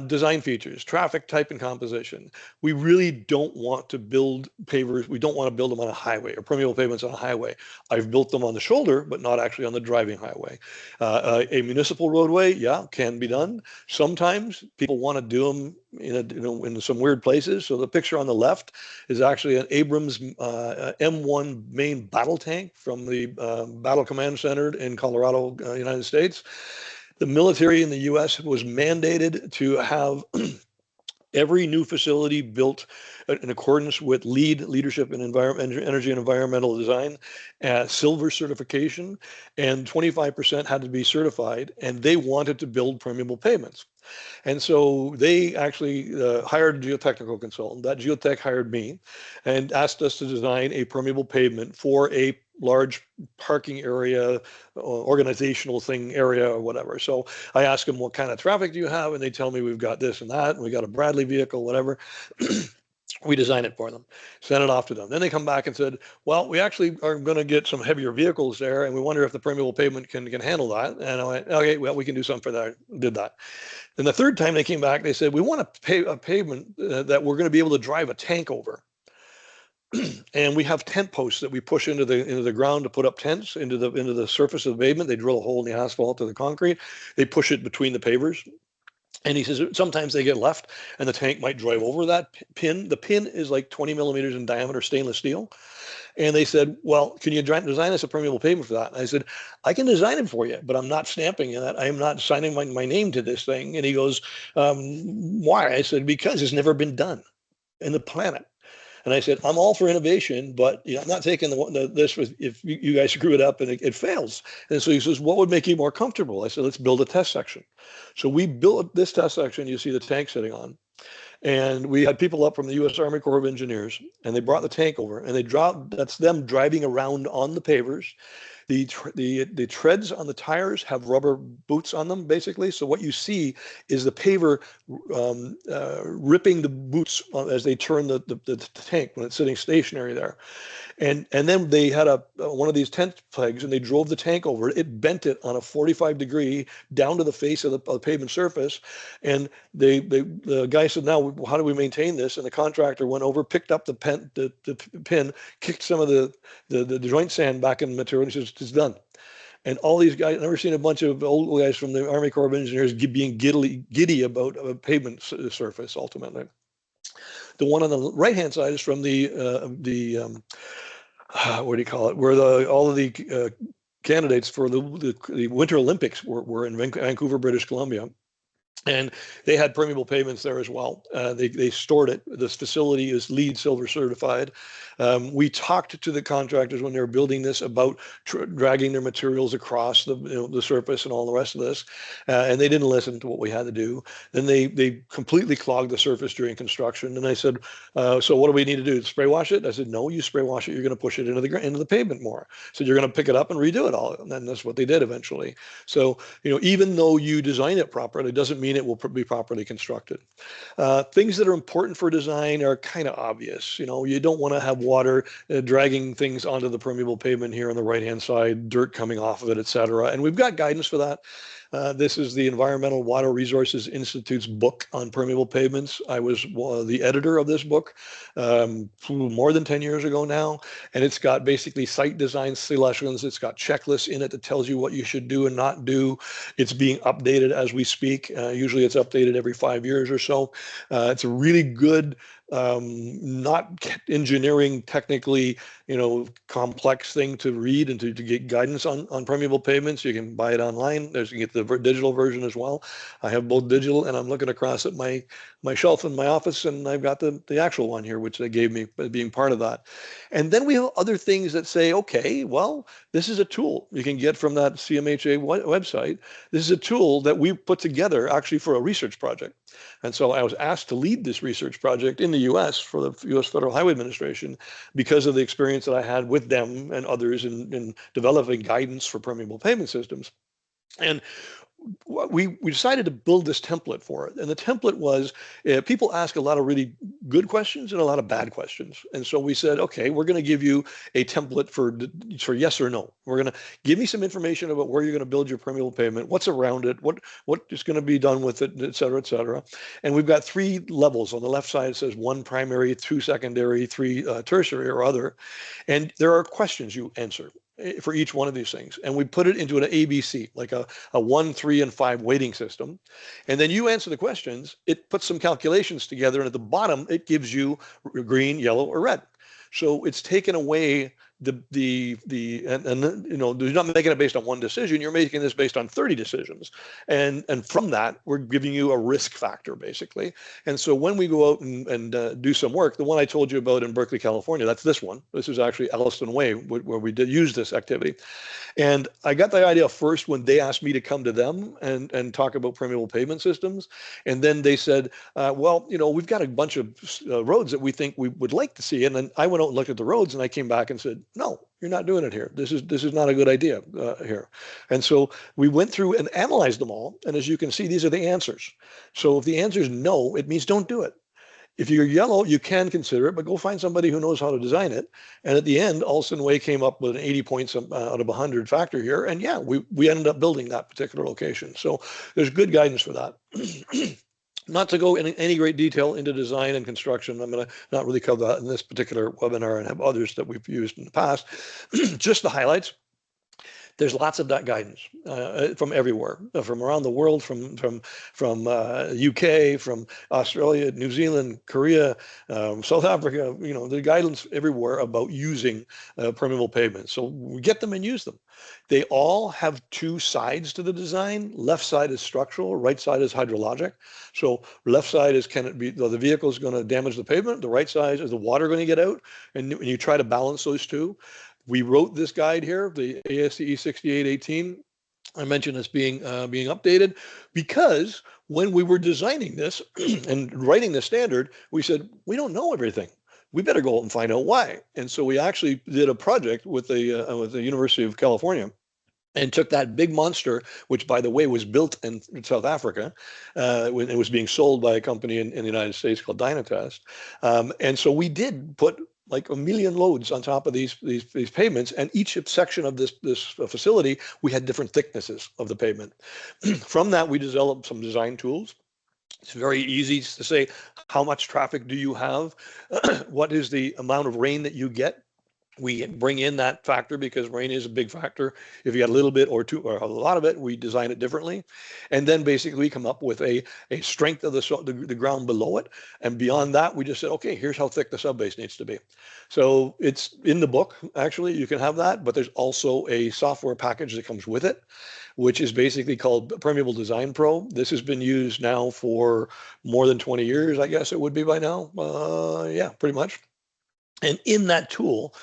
design features, traffic type and composition. We really don't want to build pavers. We don't want to build them on a highway, or permeable pavements on a highway. I've built them on the shoulder, but not actually on the driving highway. A municipal roadway, yeah, can be done. Sometimes people want to do them in some weird places. So the picture on the left is actually an Abrams M1 main battle tank from the Battle Command Center in Colorado, United States. The military in the U.S. was mandated to have every new facility built in accordance with leadership in energy and environmental design, silver certification, and 25% had to be certified, and they wanted to build permeable pavements. And so they actually hired a geotechnical consultant. That geotech hired me and asked us to design a permeable pavement for a large parking area, organizational thing area or whatever. So I asked them, what kind of traffic do you have? And they tell me we've got this and that, and we got a Bradley vehicle, whatever. We design it for them, send it off to them. Then they come back and said, well, we actually are going to get some heavier vehicles there, and we wonder if the permeable pavement can handle that. And I went, okay, well, we can do something for that. Did that. And the third time they came back, they said, we want a pavement that we're going to be able to drive a tank over. And we have tent posts that we push into the ground to put up tents into the surface of the pavement. They drill a hole in the asphalt to the concrete. They push it between the pavers. And he says sometimes they get left and the tank might drive over that pin. The pin is like 20 millimeters in diameter stainless steel. And they said, well, can you design us a permeable pavement for that? And I said, I can design it for you, but I'm not stamping it. I am not signing my name to this thing. And he goes, why? I said, because it's never been done in the planet. And I said, I'm all for innovation, but I'm not taking this if you guys screw it up and it fails. And so he says, what would make you more comfortable? I said, let's build a test section. So we built this test section you see the tank sitting on. And we had people up from the U.S. Army Corps of Engineers, and they brought the tank over, and that's them driving around on the pavers. The treads on the tires have rubber boots on them, basically. So what you see is the paver ripping the boots as they turn the tank when it's sitting stationary there. And then they had one of these tent pegs, and they drove the tank over. It bent it on a 45-degree down to the face of the pavement surface. And the guy said, now, how do we maintain this? And the contractor went over, picked up the pin, kicked some of the joint sand back in the material, and he says, it's done. And all these guys, I've never seen a bunch of old guys from the Army Corps of Engineers being giddy about a pavement surface, ultimately. The one on the right-hand side is from what do you call it? Where all of the candidates for the Winter Olympics were in Vancouver, British Columbia. And they had permeable pavements there as well. They stored it. This facility is LEED Silver certified. We talked to the contractors when they were building this about dragging their materials across the surface and all the rest of this, and they didn't listen to what we had to do. Then they completely clogged the surface during construction. And I said, so what do we need to do? Spray wash it? I said, no, you spray wash it. You're going to push it into the pavement more. So you're going to pick it up and redo it all. And then that's what they did eventually. So even though you design it properly, it doesn't mean it will be properly constructed. Things that are important for design are kind of obvious. You don't want to have water dragging things onto the permeable pavement here on the right-hand side, dirt coming off of it, et cetera. And we've got guidance for that. This is the Environmental Water Resources Institute's book on permeable pavements. I was the editor of this book more than 10 years ago now, and it's got basically site design selections. It's got checklists in it that tells you what you should do and not do. It's being updated as we speak. Usually it's updated every 5 years or so. It's a really good, not engineering technically, complex thing to read and to get guidance on permeable pavements. You can buy it online. You can get the digital version as well. I have both digital, and I'm looking across at my shelf in my office, and I've got the actual one here, which they gave me being part of that. And then we have other things that say, okay, well, this is a tool you can get from that CMHA website. This is a tool that we put together actually for a research project. And so I was asked to lead this research project in the U.S. for the U.S. Federal Highway Administration because of the experience that I had with them and others in developing guidance for permeable pavement systems. And we decided to build this template for it. And the template was, people ask a lot of really good questions and a lot of bad questions. And so we said, okay, we're going to give you a template for yes or no. We're going to give me some information about where you're going to build your permeable pavement, what's around it, what is going to be done with it, et cetera, et cetera. And we've got 3 levels. On the left side, it says 1 primary, 2 secondary, 3 tertiary or other. And there are questions you answer for each one of these things. And we put it into an ABC, like a 1, 3, and 5 weighting system. And then you answer the questions, it puts some calculations together, and at the bottom, it gives you green, yellow, or red. So it's taken away you know, you're not making it based on one decision. You're making this based on 30 decisions, and from that, we're giving you a risk factor basically. And so when we go out and do some work, the one I told you about in Berkeley, California, that's this one. This is actually Elliston Way, where we did use this activity. And I got the idea first when they asked me to come to them and talk about permeable pavement systems. And then they said, well, you know, we've got a bunch of roads that we think we would like to see. And then I went out and looked at the roads, and I came back and said, no, you're not doing it here. This is not a good idea here. And so we went through and analyzed them all. And as you can see, these are the answers. So if the answer is no, it means don't do it. If you're yellow, you can consider it, but go find somebody who knows how to design it. And at the end, Elliston Way came up with an 80 points out of 100 factor here. And yeah, we ended up building that particular location. So there's good guidance for that. Not to go in any great detail into design and construction. I'm going to not really cover that in this particular webinar and have others that we've used in the past. Just the highlights. There's lots of that guidance from everywhere, from around the world, from UK, from Australia, New Zealand, Korea, South Africa. You know, the guidance everywhere about using permeable pavement. So we get them and use them. They all have two sides to the design. Left side is structural, right side is hydrologic. So left side is, can it be, the vehicle is going to damage the pavement. The right side is the water going to get out, and you try to balance those two. We wrote this guide here, the ASCE 6818. I mentioned this being updated because when we were designing this and writing the standard, we said, we don't know everything. We better go out and find out why. And so we actually did a project with the University of California and took that big monster, which, by the way, was built in South Africa. When it was being sold by a company in the United States called Dynatest. And so we did put like 1 million loads on top of these pavements, and each section of this facility, we had different thicknesses of the pavement. From that, we developed some design tools. It's very easy to say, how much traffic do you have? What is the amount of rain that you get? We bring in that factor because rain is a big factor. If you got a little bit or two or a lot of it, we design it differently. And then basically we come up with a strength of the ground below it. And beyond that, we just said, okay, here's how thick the subbase needs to be. So it's in the book, actually, you can have that, but there's also a software package that comes with it, which is basically called Permeable Design Pro. This has been used now for more than 20 years, I guess it would be by now. Yeah, pretty much. And in that tool,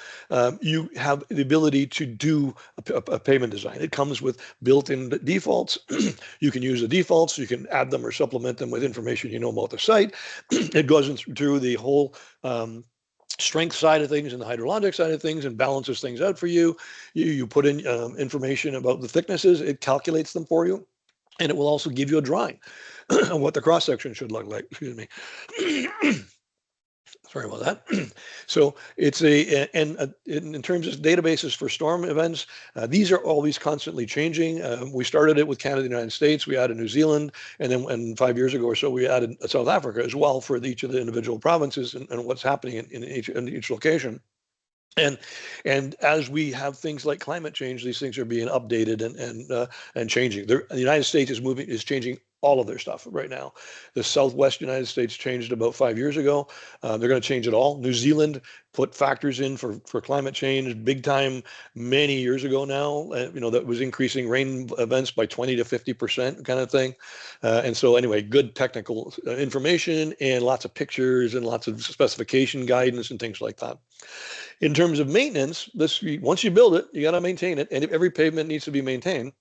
you have the ability to do a pavement design. It comes with built-in defaults. You can use the defaults. You can add them or supplement them with information you know about the site. It goes through the whole strength side of things and the hydrologic side of things and balances things out for you. You put in information about the thicknesses. It calculates them for you. And it will also give you a drawing of what the cross-section should look like. Excuse me. Sorry about that. So it's in terms of databases for storm events, these are always constantly changing. We started it with Canada and the United States. We added New Zealand, and then 5 years ago or so, we added South Africa as well for each of the individual provinces and what's happening in each location. And as we have things like climate change, these things are being updated and changing. The United States is changing all of their stuff right now. The Southwest United States changed about 5 years ago. They're going to change it all. New Zealand put factors in for climate change big time many years ago now. You know, that was increasing rain events by 20 to 50% kind of thing. And so anyway, good technical information and lots of pictures and lots of specification guidance and things like that. In terms of maintenance, once you build it, you got to maintain it, and every pavement needs to be maintained.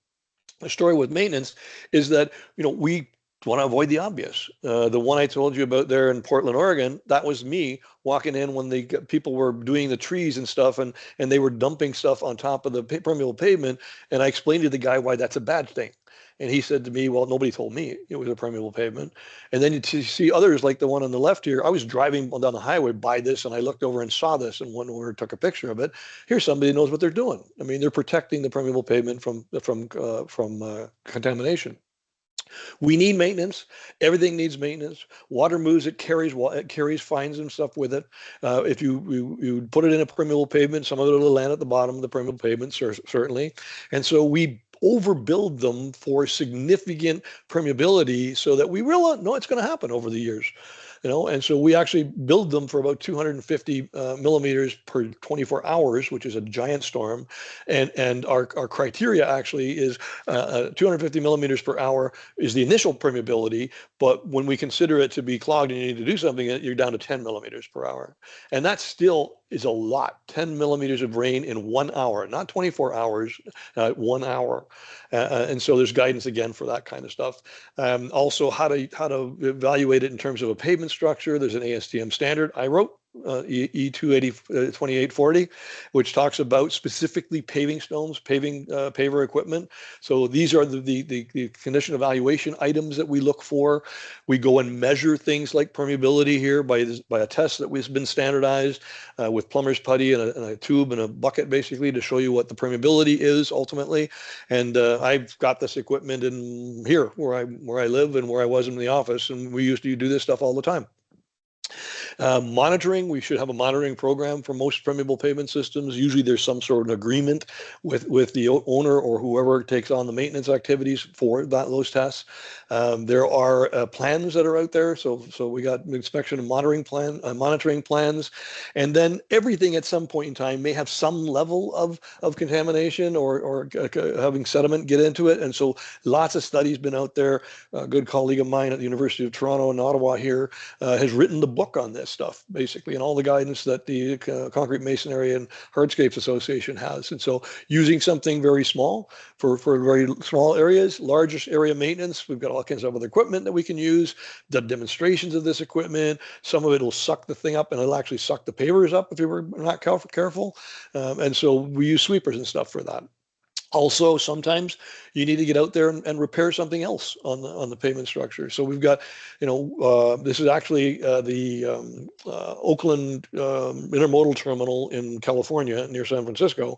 The story with maintenance is that, you know, we want to avoid the obvious. The one I told you about there in Portland, Oregon, that was me walking in when people were doing the trees and stuff, and they were dumping stuff on top of the permeable pavement, and I explained to the guy why that's a bad thing. And he said to me, well, nobody told me it was a permeable pavement. And then you see others like the one on the left here. I was driving down the highway by this, and I looked over and saw this and went over and took a picture of it. Here's somebody who knows what they're doing. I mean, they're protecting the permeable pavement from contamination. We need maintenance. Everything needs maintenance. Water moves, it carries fines and stuff with it. If you put it in a permeable pavement, some of it will land at the bottom of the permeable pavement, certainly. And so we overbuild them for significant permeability so that we really know it's going to happen over the years. and so we actually build them for about 250 millimeters per 24 hours, which is a giant storm. And our criteria actually is 250 millimeters per hour is the initial permeability, but when we consider it to be clogged and you need to do something, you're down to 10 millimeters per hour. And that still is a lot, 10 millimeters of rain in 1 hour, not 24 hours, 1 hour. And so there's guidance again for that kind of stuff. Also, how to evaluate it in terms of a pavement structure. There's an ASTM standard I wrote, E280 which talks about specifically paving stones, paver equipment. So these are the condition evaluation items that we look for. We go and measure things like permeability here by a test that has been standardized with plumber's putty and a tube and a bucket, basically, to show you what the permeability is ultimately. And I've got this equipment in here where I live and where I was in the office, and we used to do this stuff all the time. Monitoring, we should have a monitoring program for most permeable pavement systems. Usually there's some sort of agreement with the owner or whoever takes on the maintenance activities for those tests. There are plans that are out there. So we got inspection and monitoring plans. And then everything at some point in time may have some level of contamination or having sediment get into it. And so lots of studies been out there. A good colleague of mine at the University of Toronto in Ottawa here has written the book on this stuff, basically, and all the guidance that the Concrete Masonry and Hardscapes Association has. And so using something very small for very small areas, largest area maintenance, we've got all kinds of other equipment that we can use, the demonstrations of this equipment. Some of it will suck the thing up and it'll actually suck the pavers up if you were not careful. And so we use sweepers and stuff for that. Also, sometimes you need to get out there and repair something else on the pavement structure. So we've got, this is actually the Oakland intermodal terminal in California near San Francisco.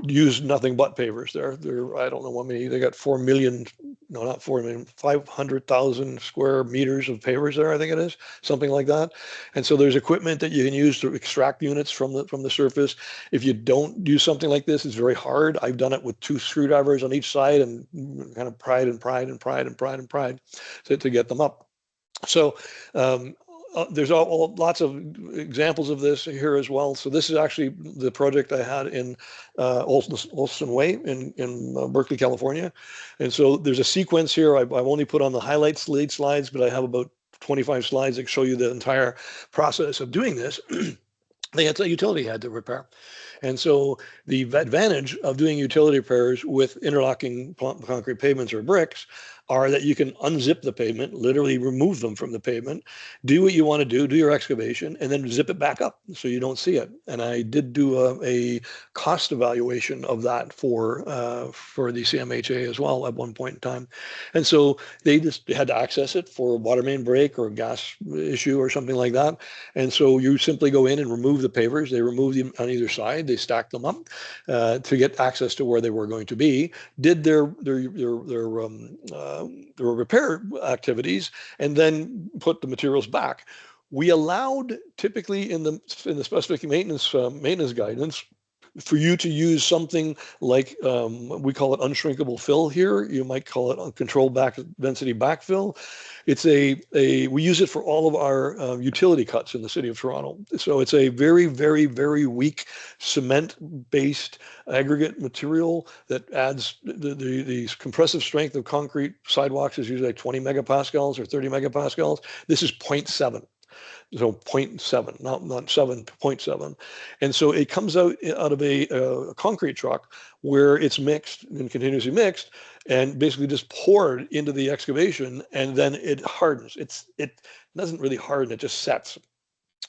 Use nothing but pavers there. I don't know how many. They got 4 million, no, not 4 million, 500,000 square meters of pavers there, I think it is, something like that. And so there's equipment that you can use to extract units from the surface. If you don't use something like this, it's very hard. I've done it with 2 screwdrivers on each side and kind of pry to get them up. So there's lots of examples of this here as well. So this is actually the project I had in Olson Way in Berkeley, California. And so there's a sequence here. I've only put on the highlight slides, but I have about 25 slides that show you the entire process of doing this. That's a utility had to repair. And so the advantage of doing utility repairs with interlocking concrete pavements or bricks are that you can unzip the pavement, literally remove them from the pavement, do what you want to do your excavation, and then zip it back up so you don't see it. And I did do a cost evaluation of that for the CMHA as well at one point in time. And so they just had to access it for a water main break or a gas issue or something like that. And so you simply go in and remove the pavers. They remove them on either side. They stack them up to get access to where they were going to be, did their repair activities, and then put the materials back. We allowed, typically in the specific maintenance guidance, for you to use something like, we call it unshrinkable fill here. You might call it controlled density backfill. It's we use it for all of our utility cuts in the city of Toronto. So it's a very, very, very weak cement-based aggregate material that adds the compressive strength of concrete sidewalks is usually like 20 megapascals or 30 megapascals. This is 0.7. So 0.7, not 7, 0.7. And so it comes out of a concrete truck where it's mixed and continuously mixed and basically just poured into the excavation, and then it hardens. It doesn't really harden, it just sets.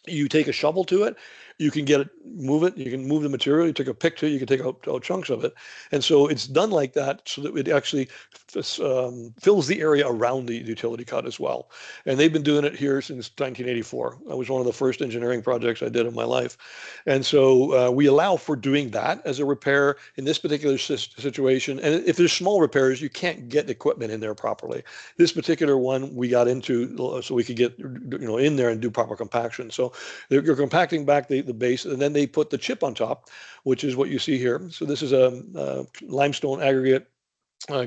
You take a shovel to it, you can move it, you can move the material, you take a pick to it, you can take out chunks of it. And so it's done like that so that it actually fills the area around the utility cut as well. And they've been doing it here since 1984. That was one of the first engineering projects I did in my life. And so we allow for doing that as a repair in this particular situation. And if there's small repairs, you can't get equipment in there properly. This particular one we got into so we could get in there and do proper compaction. So you're compacting back the base, and then they put the chip on top, which is what you see here. So this is a limestone aggregate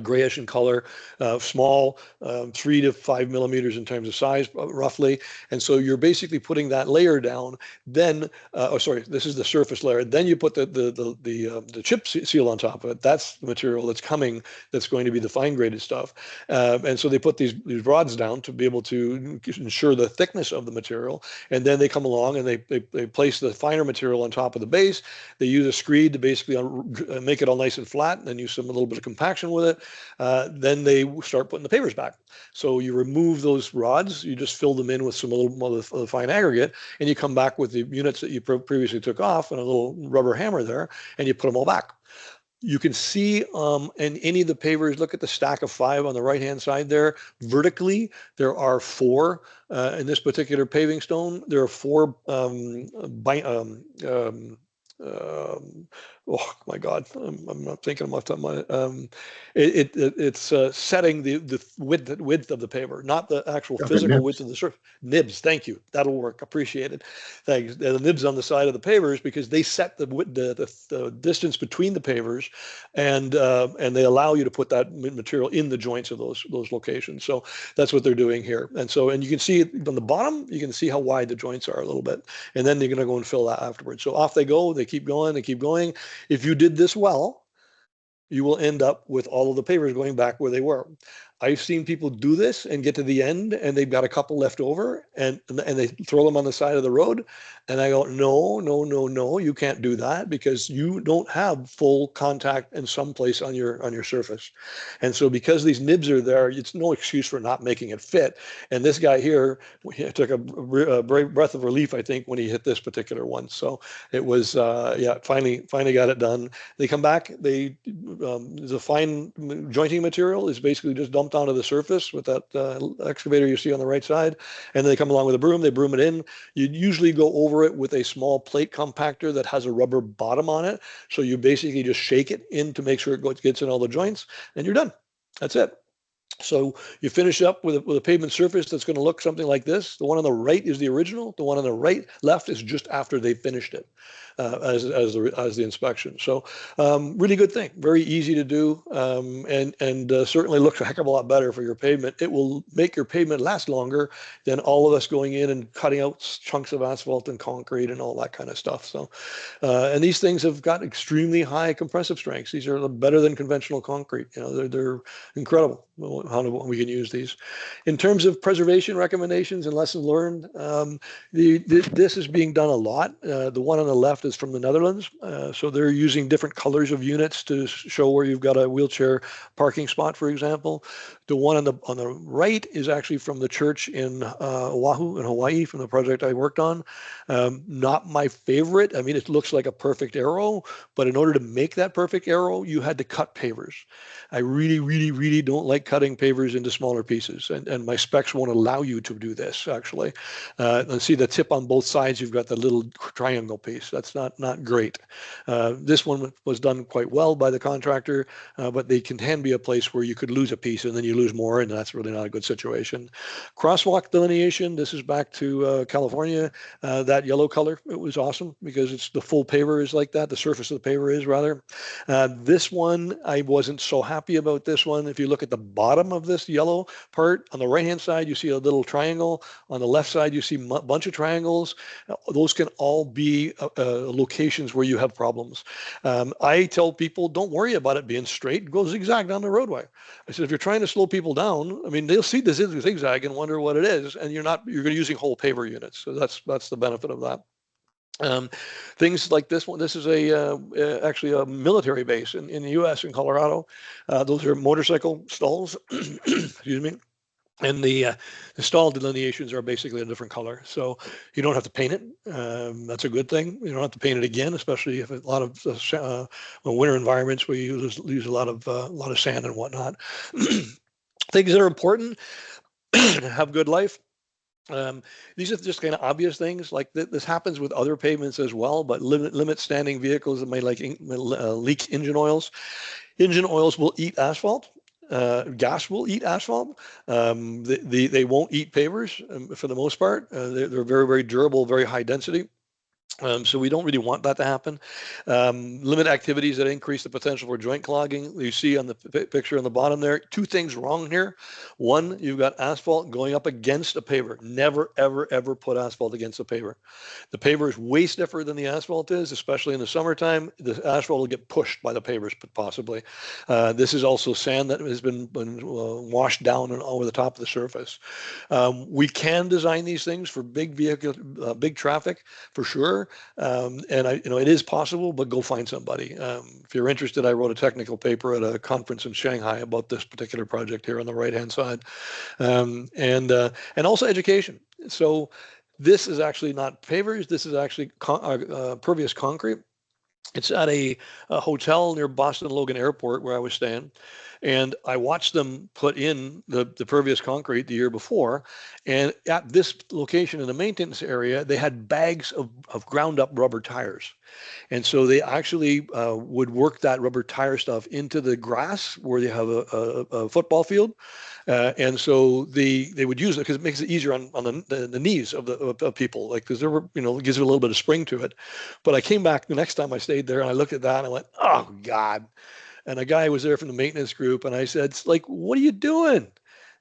grayish in color, small, 3 to 5 millimeters in terms of size, roughly. And so you're basically putting that layer down. Then, oh, sorry, this is the surface layer. Then you put the chip seal on top of it. That's the material that's coming. That's going to be the fine graded stuff. And so they put these rods down to be able to ensure the thickness of the material. And then they come along and they place the finer material on top of the base. They use a screed to basically make it all nice and flat, and then use a little bit of compaction with it. Then they start putting the pavers back. So you remove those rods, you just fill them in with some little fine aggregate, and you come back with the units that you previously took off and a little rubber hammer there, and you put them all back. You can see in any of the pavers, look at the stack of 5 on the right-hand side there. Vertically, there are 4 in this particular paving stone. There are 4 oh my God, I'm not thinking off the top of my. It's setting the width of the paver, not the actual physical width of the surface. Nibs, thank you. That'll work. Appreciate it. Thanks. The nibs on the side of the pavers, because they set the distance between the pavers, and they allow you to put that material in the joints of those locations. So that's what they're doing here. And you can see it on the bottom. You can see how wide the joints are a little bit, and then they're going to go and fill that afterwards. So off they go. They keep going. They keep going. If you did this well, you will end up with all of the pavers going back where they were. I've seen people do this and get to the end and they've got a couple left over and they throw them on the side of the road. And I go, no, you can't do that because you don't have full contact in some place on your surface. And so because these nibs are there, it's no excuse for not making it fit. And this guy here took a breath of relief, I think, when he hit this particular one. So it was, finally got it done. They come back, the fine jointing material is basically just dumped onto the surface with that excavator you see on the right side, and then they come along with a broom, they broom it in. You usually go over it with a small plate compactor that has a rubber bottom on it, so you basically just shake it in to make sure it gets in all the joints, and you're done. That's it. So you finish up with a pavement surface that's going to look something like this. The one on the right is the original. The one on the left is just after they finished it as the inspection. So really good thing. Very easy to do, and certainly looks a heck of a lot better for your pavement. It will make your pavement last longer than all of us going in and cutting out chunks of asphalt and concrete and all that kind of stuff. So and these things have got extremely high compressive strengths. These are better than conventional concrete. You know, they're incredible how we can use these. In terms of preservation recommendations and lessons learned, this is being done a lot. The one on the left is from the Netherlands. So they're using different colors of units to show where you've got a wheelchair parking spot, for example. The one on the right is actually from the church in Oahu in Hawaii, from the project I worked on. Not my favorite. I mean, it looks like a perfect arrow, but in order to make that perfect arrow, you had to cut pavers. I really don't like cutting pavers into smaller pieces, and my specs won't allow you to do this, actually. And see the tip on both sides, you've got the little triangle piece. That's not great. This one was done quite well by the contractor, but they can be a place where you could lose a piece and then you lose more, and that's really not a good situation. Crosswalk delineation, this is back to California. That yellow color, it was awesome because it's the full paver is like that. The surface of the paver is, rather. This one, I wasn't so happy about this one. If you look at the bottom of this yellow part, on the right-hand side, you see a little triangle. On the left side, you see a bunch of triangles. Those can all be locations where you have problems. I tell people, don't worry about it being straight. Go zigzag down the roadway. I said, if you're trying to slow people down, I mean, they'll see the zigzag and wonder what it is, and you're going to be using whole paver units. So that's the benefit of that. Things like this one. This is actually a military base in the U.S. in Colorado. Those are motorcycle stalls. Excuse me. And the stall delineations are basically a different color, so you don't have to paint it. That's a good thing. You don't have to paint it again, especially if a lot of winter environments where you use a lot of sand and whatnot. Things that are important to have good life. These are just kind of obvious things. Like this happens with other pavements as well, but limit standing vehicles that may leak engine oils. Engine oils will eat asphalt. Gas will eat asphalt. They won't eat pavers for the most part. They're very, very durable, very high density. So we don't really want that to happen. Limit activities that increase the potential for joint clogging. You see on the picture on the bottom there, two things wrong here. One, you've got asphalt going up against a paver. Never, ever, ever put asphalt against a paver. The paver is way stiffer than the asphalt is, especially in the summertime. The asphalt will get pushed by the pavers, possibly. This is also sand that has been washed down and over the top of the surface. We can design these things for big vehicle, big traffic, for sure. And it is possible, but go find somebody. If you're interested, I wrote a technical paper at a conference in Shanghai about this particular project here on the right-hand side, and also education. So this is actually not pavers. This is actually pervious concrete. It's at a hotel near Boston Logan Airport where I was staying. And I watched them put in the pervious concrete the year before. And at this location in the maintenance area, they had bags of ground up rubber tires. And so they actually would work that rubber tire stuff into the grass where they have a football field. And so they would use it because it makes it easier on the knees of people, like, because there were, it gives it a little bit of spring to it. But I came back the next time I stayed there and I looked at that and I went, oh God. And a guy was there from the maintenance group and I said, it's like, what are you doing?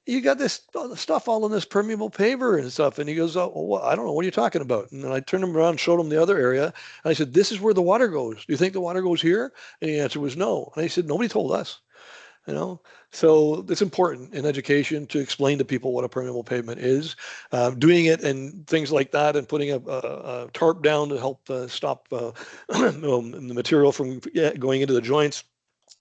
You got this stuff all in this permeable paver and stuff. And he goes, oh, well, I don't know. What are you talking about? And then I turned him around and showed him the other area. And I said, this is where the water goes. Do you think the water goes here? And the answer was no. And I said, nobody told us. So it's important in education to explain to people what a permeable pavement is. Doing it and things like that, and putting a tarp down to help stop the material from going into the joints.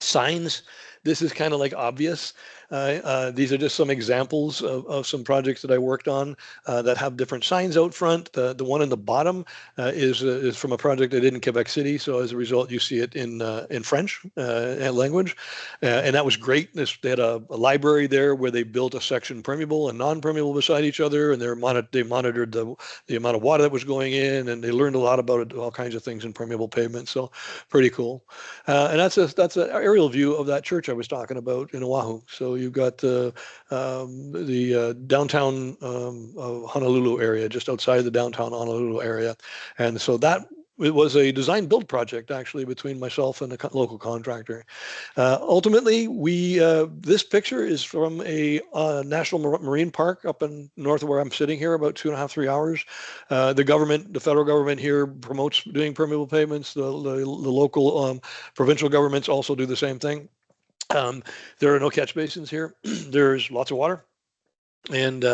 Signs. This is kind of like obvious. These are just some examples of some projects that I worked on that have different signs out front. The one in the bottom is from a project I did in Quebec City. So as a result, you see it in French language, and that was great. They had a library there where they built a section permeable and non-permeable beside each other, and they monitored the amount of water that was going in, and they learned a lot about it, all kinds of things in permeable pavement. So pretty cool. And that's an aerial view of that church I was talking about in Oahu. So you've got the downtown Honolulu area, just outside the downtown Honolulu area. And so it was a design build project actually between myself and a local contractor. Ultimately, this picture is from a national marine park up in north of where I'm sitting here, about 2.5, 3 hours. The federal government here promotes doing permeable pavements. The local provincial governments also do the same thing. There are no catch basins here. There's lots of water and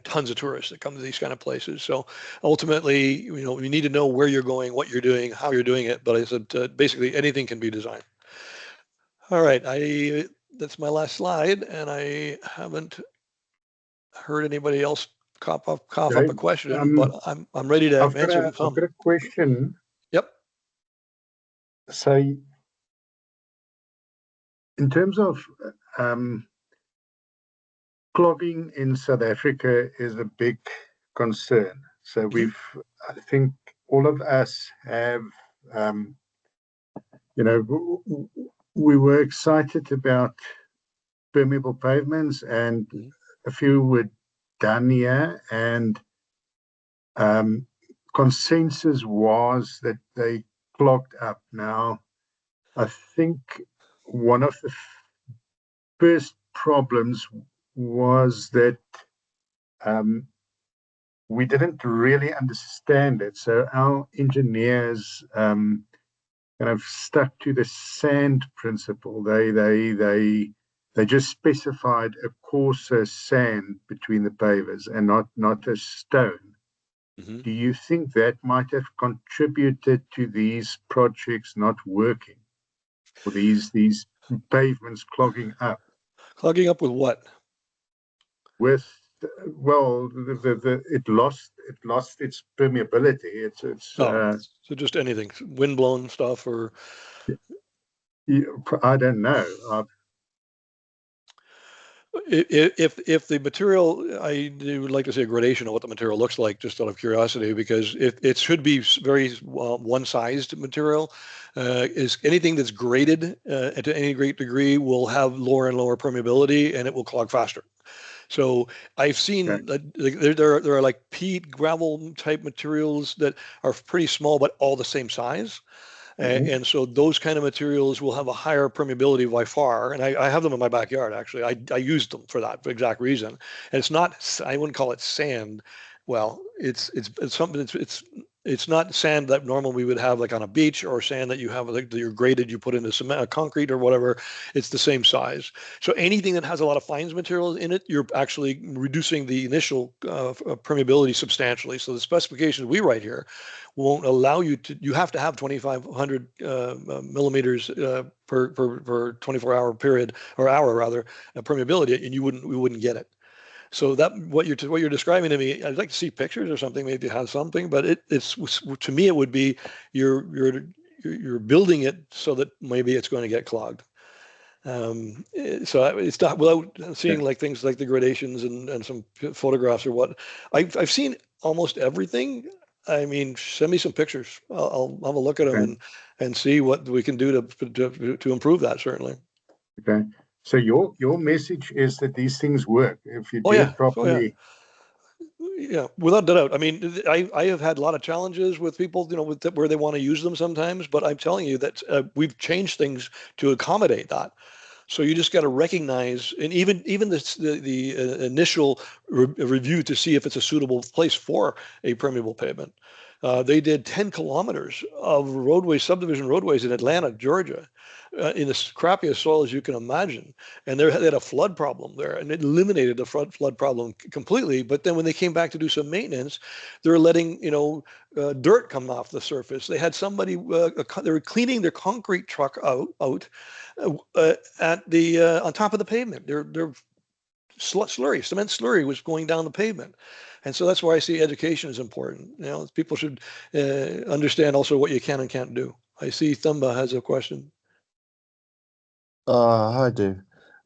tons of tourists that come to these kind of places. So ultimately, you need to know where you're going, what you're doing, how you're doing it. But I said, basically anything can be designed. All right, that's my last slide, and I haven't heard anybody else cough up a question, but I'm ready to answer some. I've got a question. Yep. So, in terms of clogging in South Africa is a big concern. So I think all of us have, we were excited about permeable pavements, and a few were done here, and consensus was that they clogged up. Now, I think one of the first problems was that we didn't really understand it. So our engineers kind of stuck to the sand principle. They just specified a coarser sand between the pavers and not a stone. Mm-hmm. Do you think that might have contributed to these projects not working, or these pavements clogging up? Clogging up with what? With it lost its permeability. So just anything, windblown stuff, or I don't know. If the material, I would like to see a gradation of what the material looks like, just out of curiosity, because it should be very one-sized material. Is anything that's graded to any great degree will have lower and lower permeability, and it will clog faster. So I've seen there are like peat gravel type materials that are pretty small but all the same size. And so those kind of materials will have a higher permeability by far. And I have them in my backyard, actually. I used them for that exact reason. And it's not, I wouldn't call it sand. Well, it's something, it's not sand that normally we would have like on a beach, or sand that you have like that you're graded, you put into cement, concrete or whatever. It's the same size. So anything that has a lot of fines material in it, you're actually reducing the initial permeability substantially. So the specifications we write here won't allow you to, you have to have 2,500 millimeters per 24-hour period, or hour rather, permeability, and we wouldn't get it. So that what you're describing to me, I'd like to see pictures or something, maybe have something, but it's to me it would be you're building it so that maybe it's going to get clogged. So it's not, without seeing like things like the gradations and some photographs or what. I've seen almost everything. I mean, send me some pictures. I'll have a look at them and see what we can do to improve that, certainly. Okay. So your message is that these things work if you do it properly. Yeah, without doubt. I mean, I have had a lot of challenges with people, where they want to use them sometimes, but I'm telling you that we've changed things to accommodate that. So you just got to recognize, and even the initial review to see if it's a suitable place for a permeable pavement. They did 10 kilometers of subdivision roadways in Atlanta, Georgia, in the crappiest soil as you can imagine. And they had a flood problem there, and it eliminated the flood problem completely. But then when they came back to do some maintenance, they're letting, dirt come off the surface. They had somebody, they were cleaning their concrete truck out at the on top of the pavement. Their cement slurry was going down the pavement. And so that's why I see education is important. People should understand also what you can and can't do. I see Thumba has a question. Hi, Dave.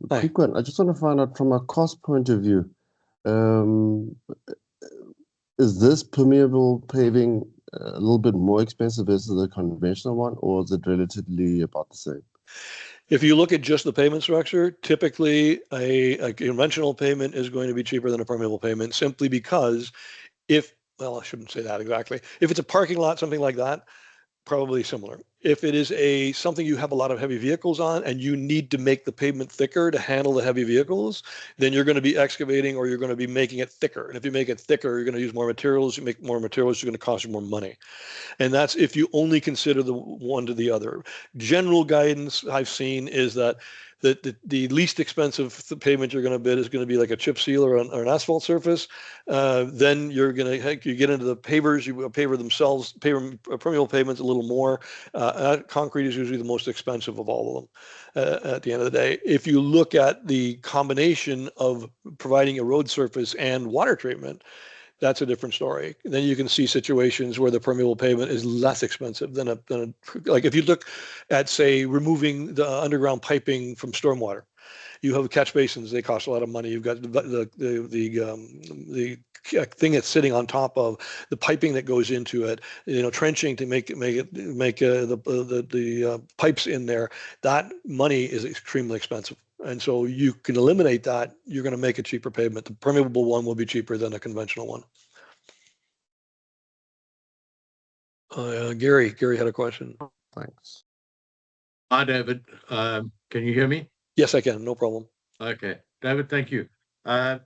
Hi. Quick one. I just want to find out from a cost point of view, is this permeable paving a little bit more expensive versus the conventional one, or is it relatively about the same? If you look at just the pavement structure, typically a conventional pavement is going to be cheaper than a permeable pavement, simply because I shouldn't say that exactly. If it's a parking lot, something like that, probably similar. If it is something you have a lot of heavy vehicles on and you need to make the pavement thicker to handle the heavy vehicles, then you're going to be excavating, or you're going to be making it thicker. And if you make it thicker, you're going to use more materials. You make more materials, you're going to cost you more money. And that's if you only consider the one to the other. General guidance I've seen is that the least expensive pavement you're going to bid is going to be like a chip seal or an asphalt surface. Then you get into the pavers, paver themselves, permeable pavements a little more. Concrete is usually the most expensive of all of them at the end of the day. If you look at the combination of providing a road surface and water treatment, that's a different story. And then you can see situations where the permeable pavement is less expensive than like if you look at, say, removing the underground piping from stormwater. You have catch basins; they cost a lot of money. You've got the thing that's sitting on top of the piping that goes into it. Trenching to make the pipes in there. That money is extremely expensive. And so you can eliminate that. You're going to make a cheaper pavement. The permeable one will be cheaper than a conventional one. Gary had a question. Thanks. Hi, David. Can you hear me? Yes, I can. No problem. Okay. David, thank you. I'm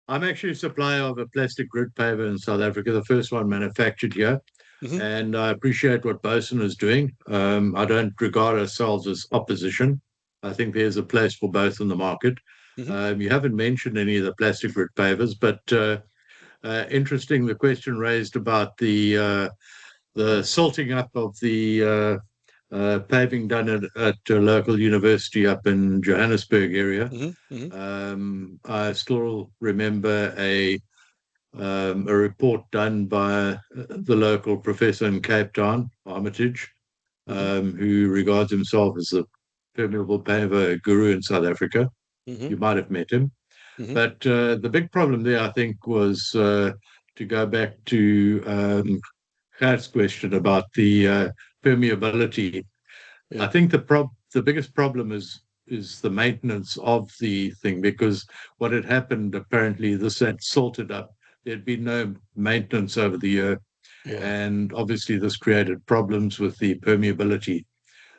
actually a supplier of a plastic grid paver in South Africa, the first one manufactured here. Mm-hmm. And I appreciate what Bosun is doing. I don't regard ourselves as opposition. I think there's a place for both in the market. Mm-hmm. You haven't mentioned any of the plastic grid pavers, but interesting, the question raised about the salting up of the paving done at a local university up in Johannesburg area. Mm-hmm. Mm-hmm. I still remember a report done by the local professor in Cape Town, Armitage, who regards himself as the permeable paver guru in South Africa. Mm-hmm. You might have met him. Mm-hmm. But the big problem there, I think, was to go back to Gert's question about the permeability. Yeah. I think the biggest problem is is the maintenance of the thing, because what had happened, apparently this had salted up. There'd been no maintenance over the year, and obviously this created problems with the permeability.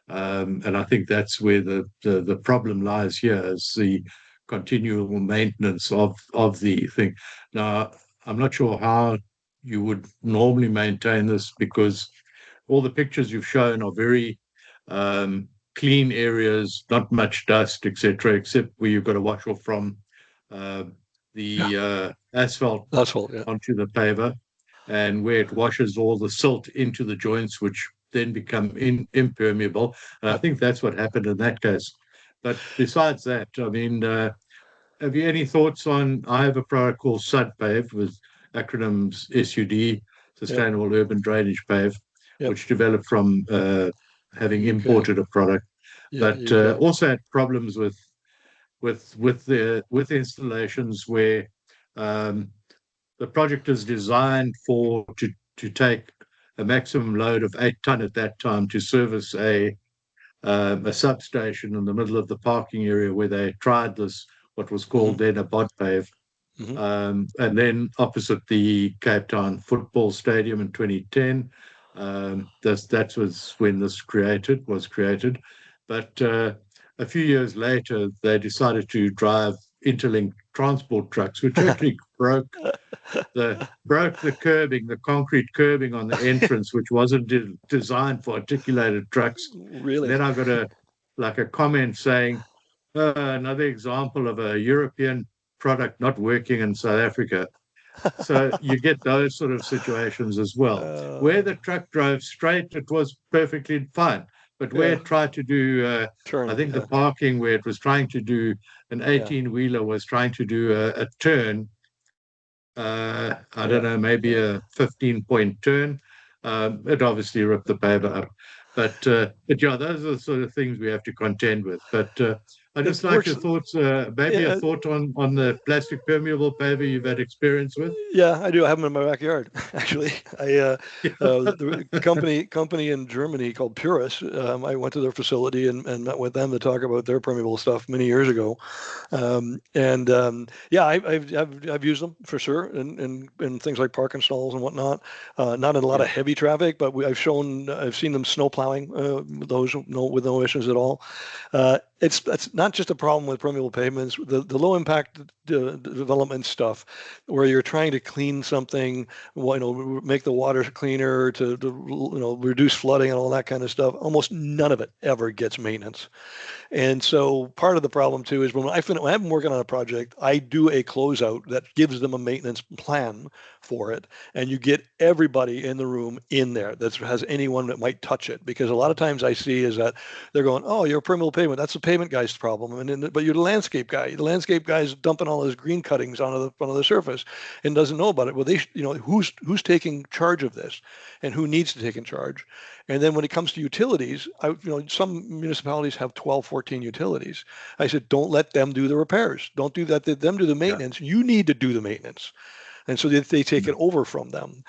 And I think that's where the problem lies here, is the continual maintenance of the thing. Now, I'm not sure how you would normally maintain this, because all the pictures you've shown are very clean areas, not much dust, etc., except where you've got to wash off from the asphalt onto the paver, and where it washes all the silt into the joints, which then become impermeable. And I think that's what happened in that case. But besides that, I mean, have you any thoughts on? I have a product called SUDPAVE, with acronyms SUD, Sustainable Urban Drainage Pave, which developed from having imported a product, but also had problems with installations where the project is designed to take a maximum load of 8 ton at that time to service a substation in the middle of the parking area, where they tried this, what was called then a bod pave. And then opposite the Cape Town football stadium in 2010, that was when this was created. But a few years later, they decided to drive interlinked transport trucks, which actually broke the curbing, the concrete curbing on the entrance, which wasn't designed for articulated trucks. Really? Then I got a comment saying, another example of a European product not working in South Africa. So you get those sort of situations as well. Where the truck drove straight, it was perfectly fine. But where it tried to do, I think the parking where it was trying to do an 18-wheeler was trying to do a turn, I don't know, maybe a 15-point turn. It obviously ripped the paver up. But yeah, those are the sort of things we have to contend with. But I just like your thoughts, maybe a thought on the plastic permeable paver you've had experience with. Yeah, I do. I have them in my backyard, actually. The company in Germany called Purus. I went to their facility and met with them to talk about their permeable stuff many years ago. Yeah, I've used them for sure in things like parking stalls and whatnot. Not in a lot of heavy traffic, but I've seen them snow plowing those with no issues at all. It's not just a problem with permeable pavements. The low impact development stuff, where you're trying to clean something, make the water cleaner to reduce flooding and all that kind of stuff. Almost none of it ever gets maintenance. And so part of the problem too is when I'm working on a project, I do a closeout that gives them a maintenance plan for it, and you get everybody in the room in there that has anyone that might touch it, because a lot of times I see is that they're going, oh, you're a permeable pavement, that's the pavement guy's problem, but you're the landscape guy. The landscape guy's dumping all his green cuttings onto the surface and doesn't know about it. Well, who's taking charge of this, and who needs to take in charge? And then when it comes to utilities, some municipalities have 12, 14 utilities. I said, don't let them do the repairs. Don't do that. Let them do the maintenance. Yeah. You need to do the maintenance. And so they take it over from them.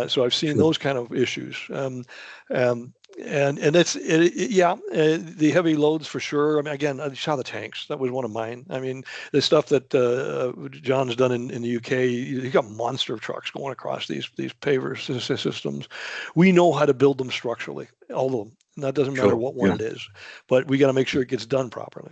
So I've seen those kind of issues. And it's the heavy loads for sure. I mean, again, I saw the tanks. That was one of mine. I mean, the stuff that John's done in the UK, you got monster trucks going across these paver systems. We know how to build them structurally, all of them. And that doesn't matter what one it is, but we got to make sure it gets done properly.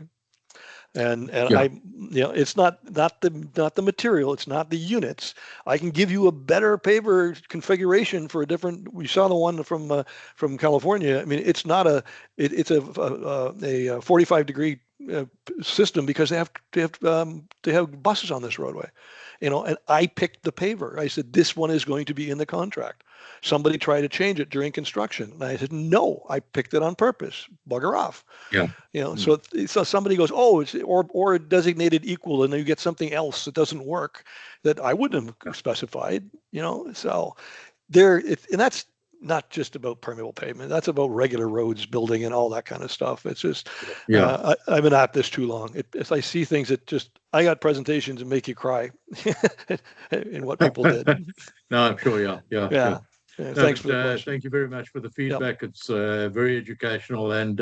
And it's not the material, it's not the units. I can give you a better paver configuration for a different. We saw the one from California. I mean, it's not it's a 45-degree system, because they have buses on this roadway, and I picked the paver. I said, this one is going to be in the contract. Somebody tried to change it during construction, and I said, no, I picked it on purpose. Bugger off. So somebody goes, oh, it's or designated equal, and then you get something else that doesn't work that I wouldn't have specified. So and that's not just about permeable pavement. That's about regular roads, building, and all that kind of stuff. It's just, I've been at this too long. I see things that I got presentations that make you cry in what people did. No, I'm sure. Yeah. Thanks for the question. Thank you very much for the feedback. It's very educational, and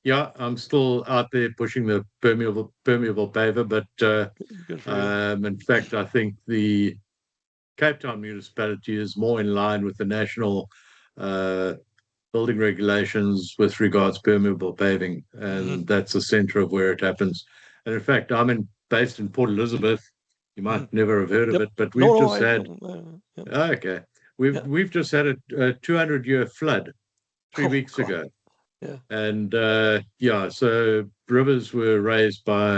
yeah, I'm still out there pushing the permeable paver, but Good for you. in fact, I think the Cape Town municipality is more in line with the national building regulations with regards permeable paving, and that's the center of where it happens. And in fact, based in Port Elizabeth. You might never have heard of Yep. it, but No, we've no, just had yep. okay, Yeah. we've just had a 200-year flood 3 Oh, weeks God. ago, Yeah. and yeah, so rivers were raised by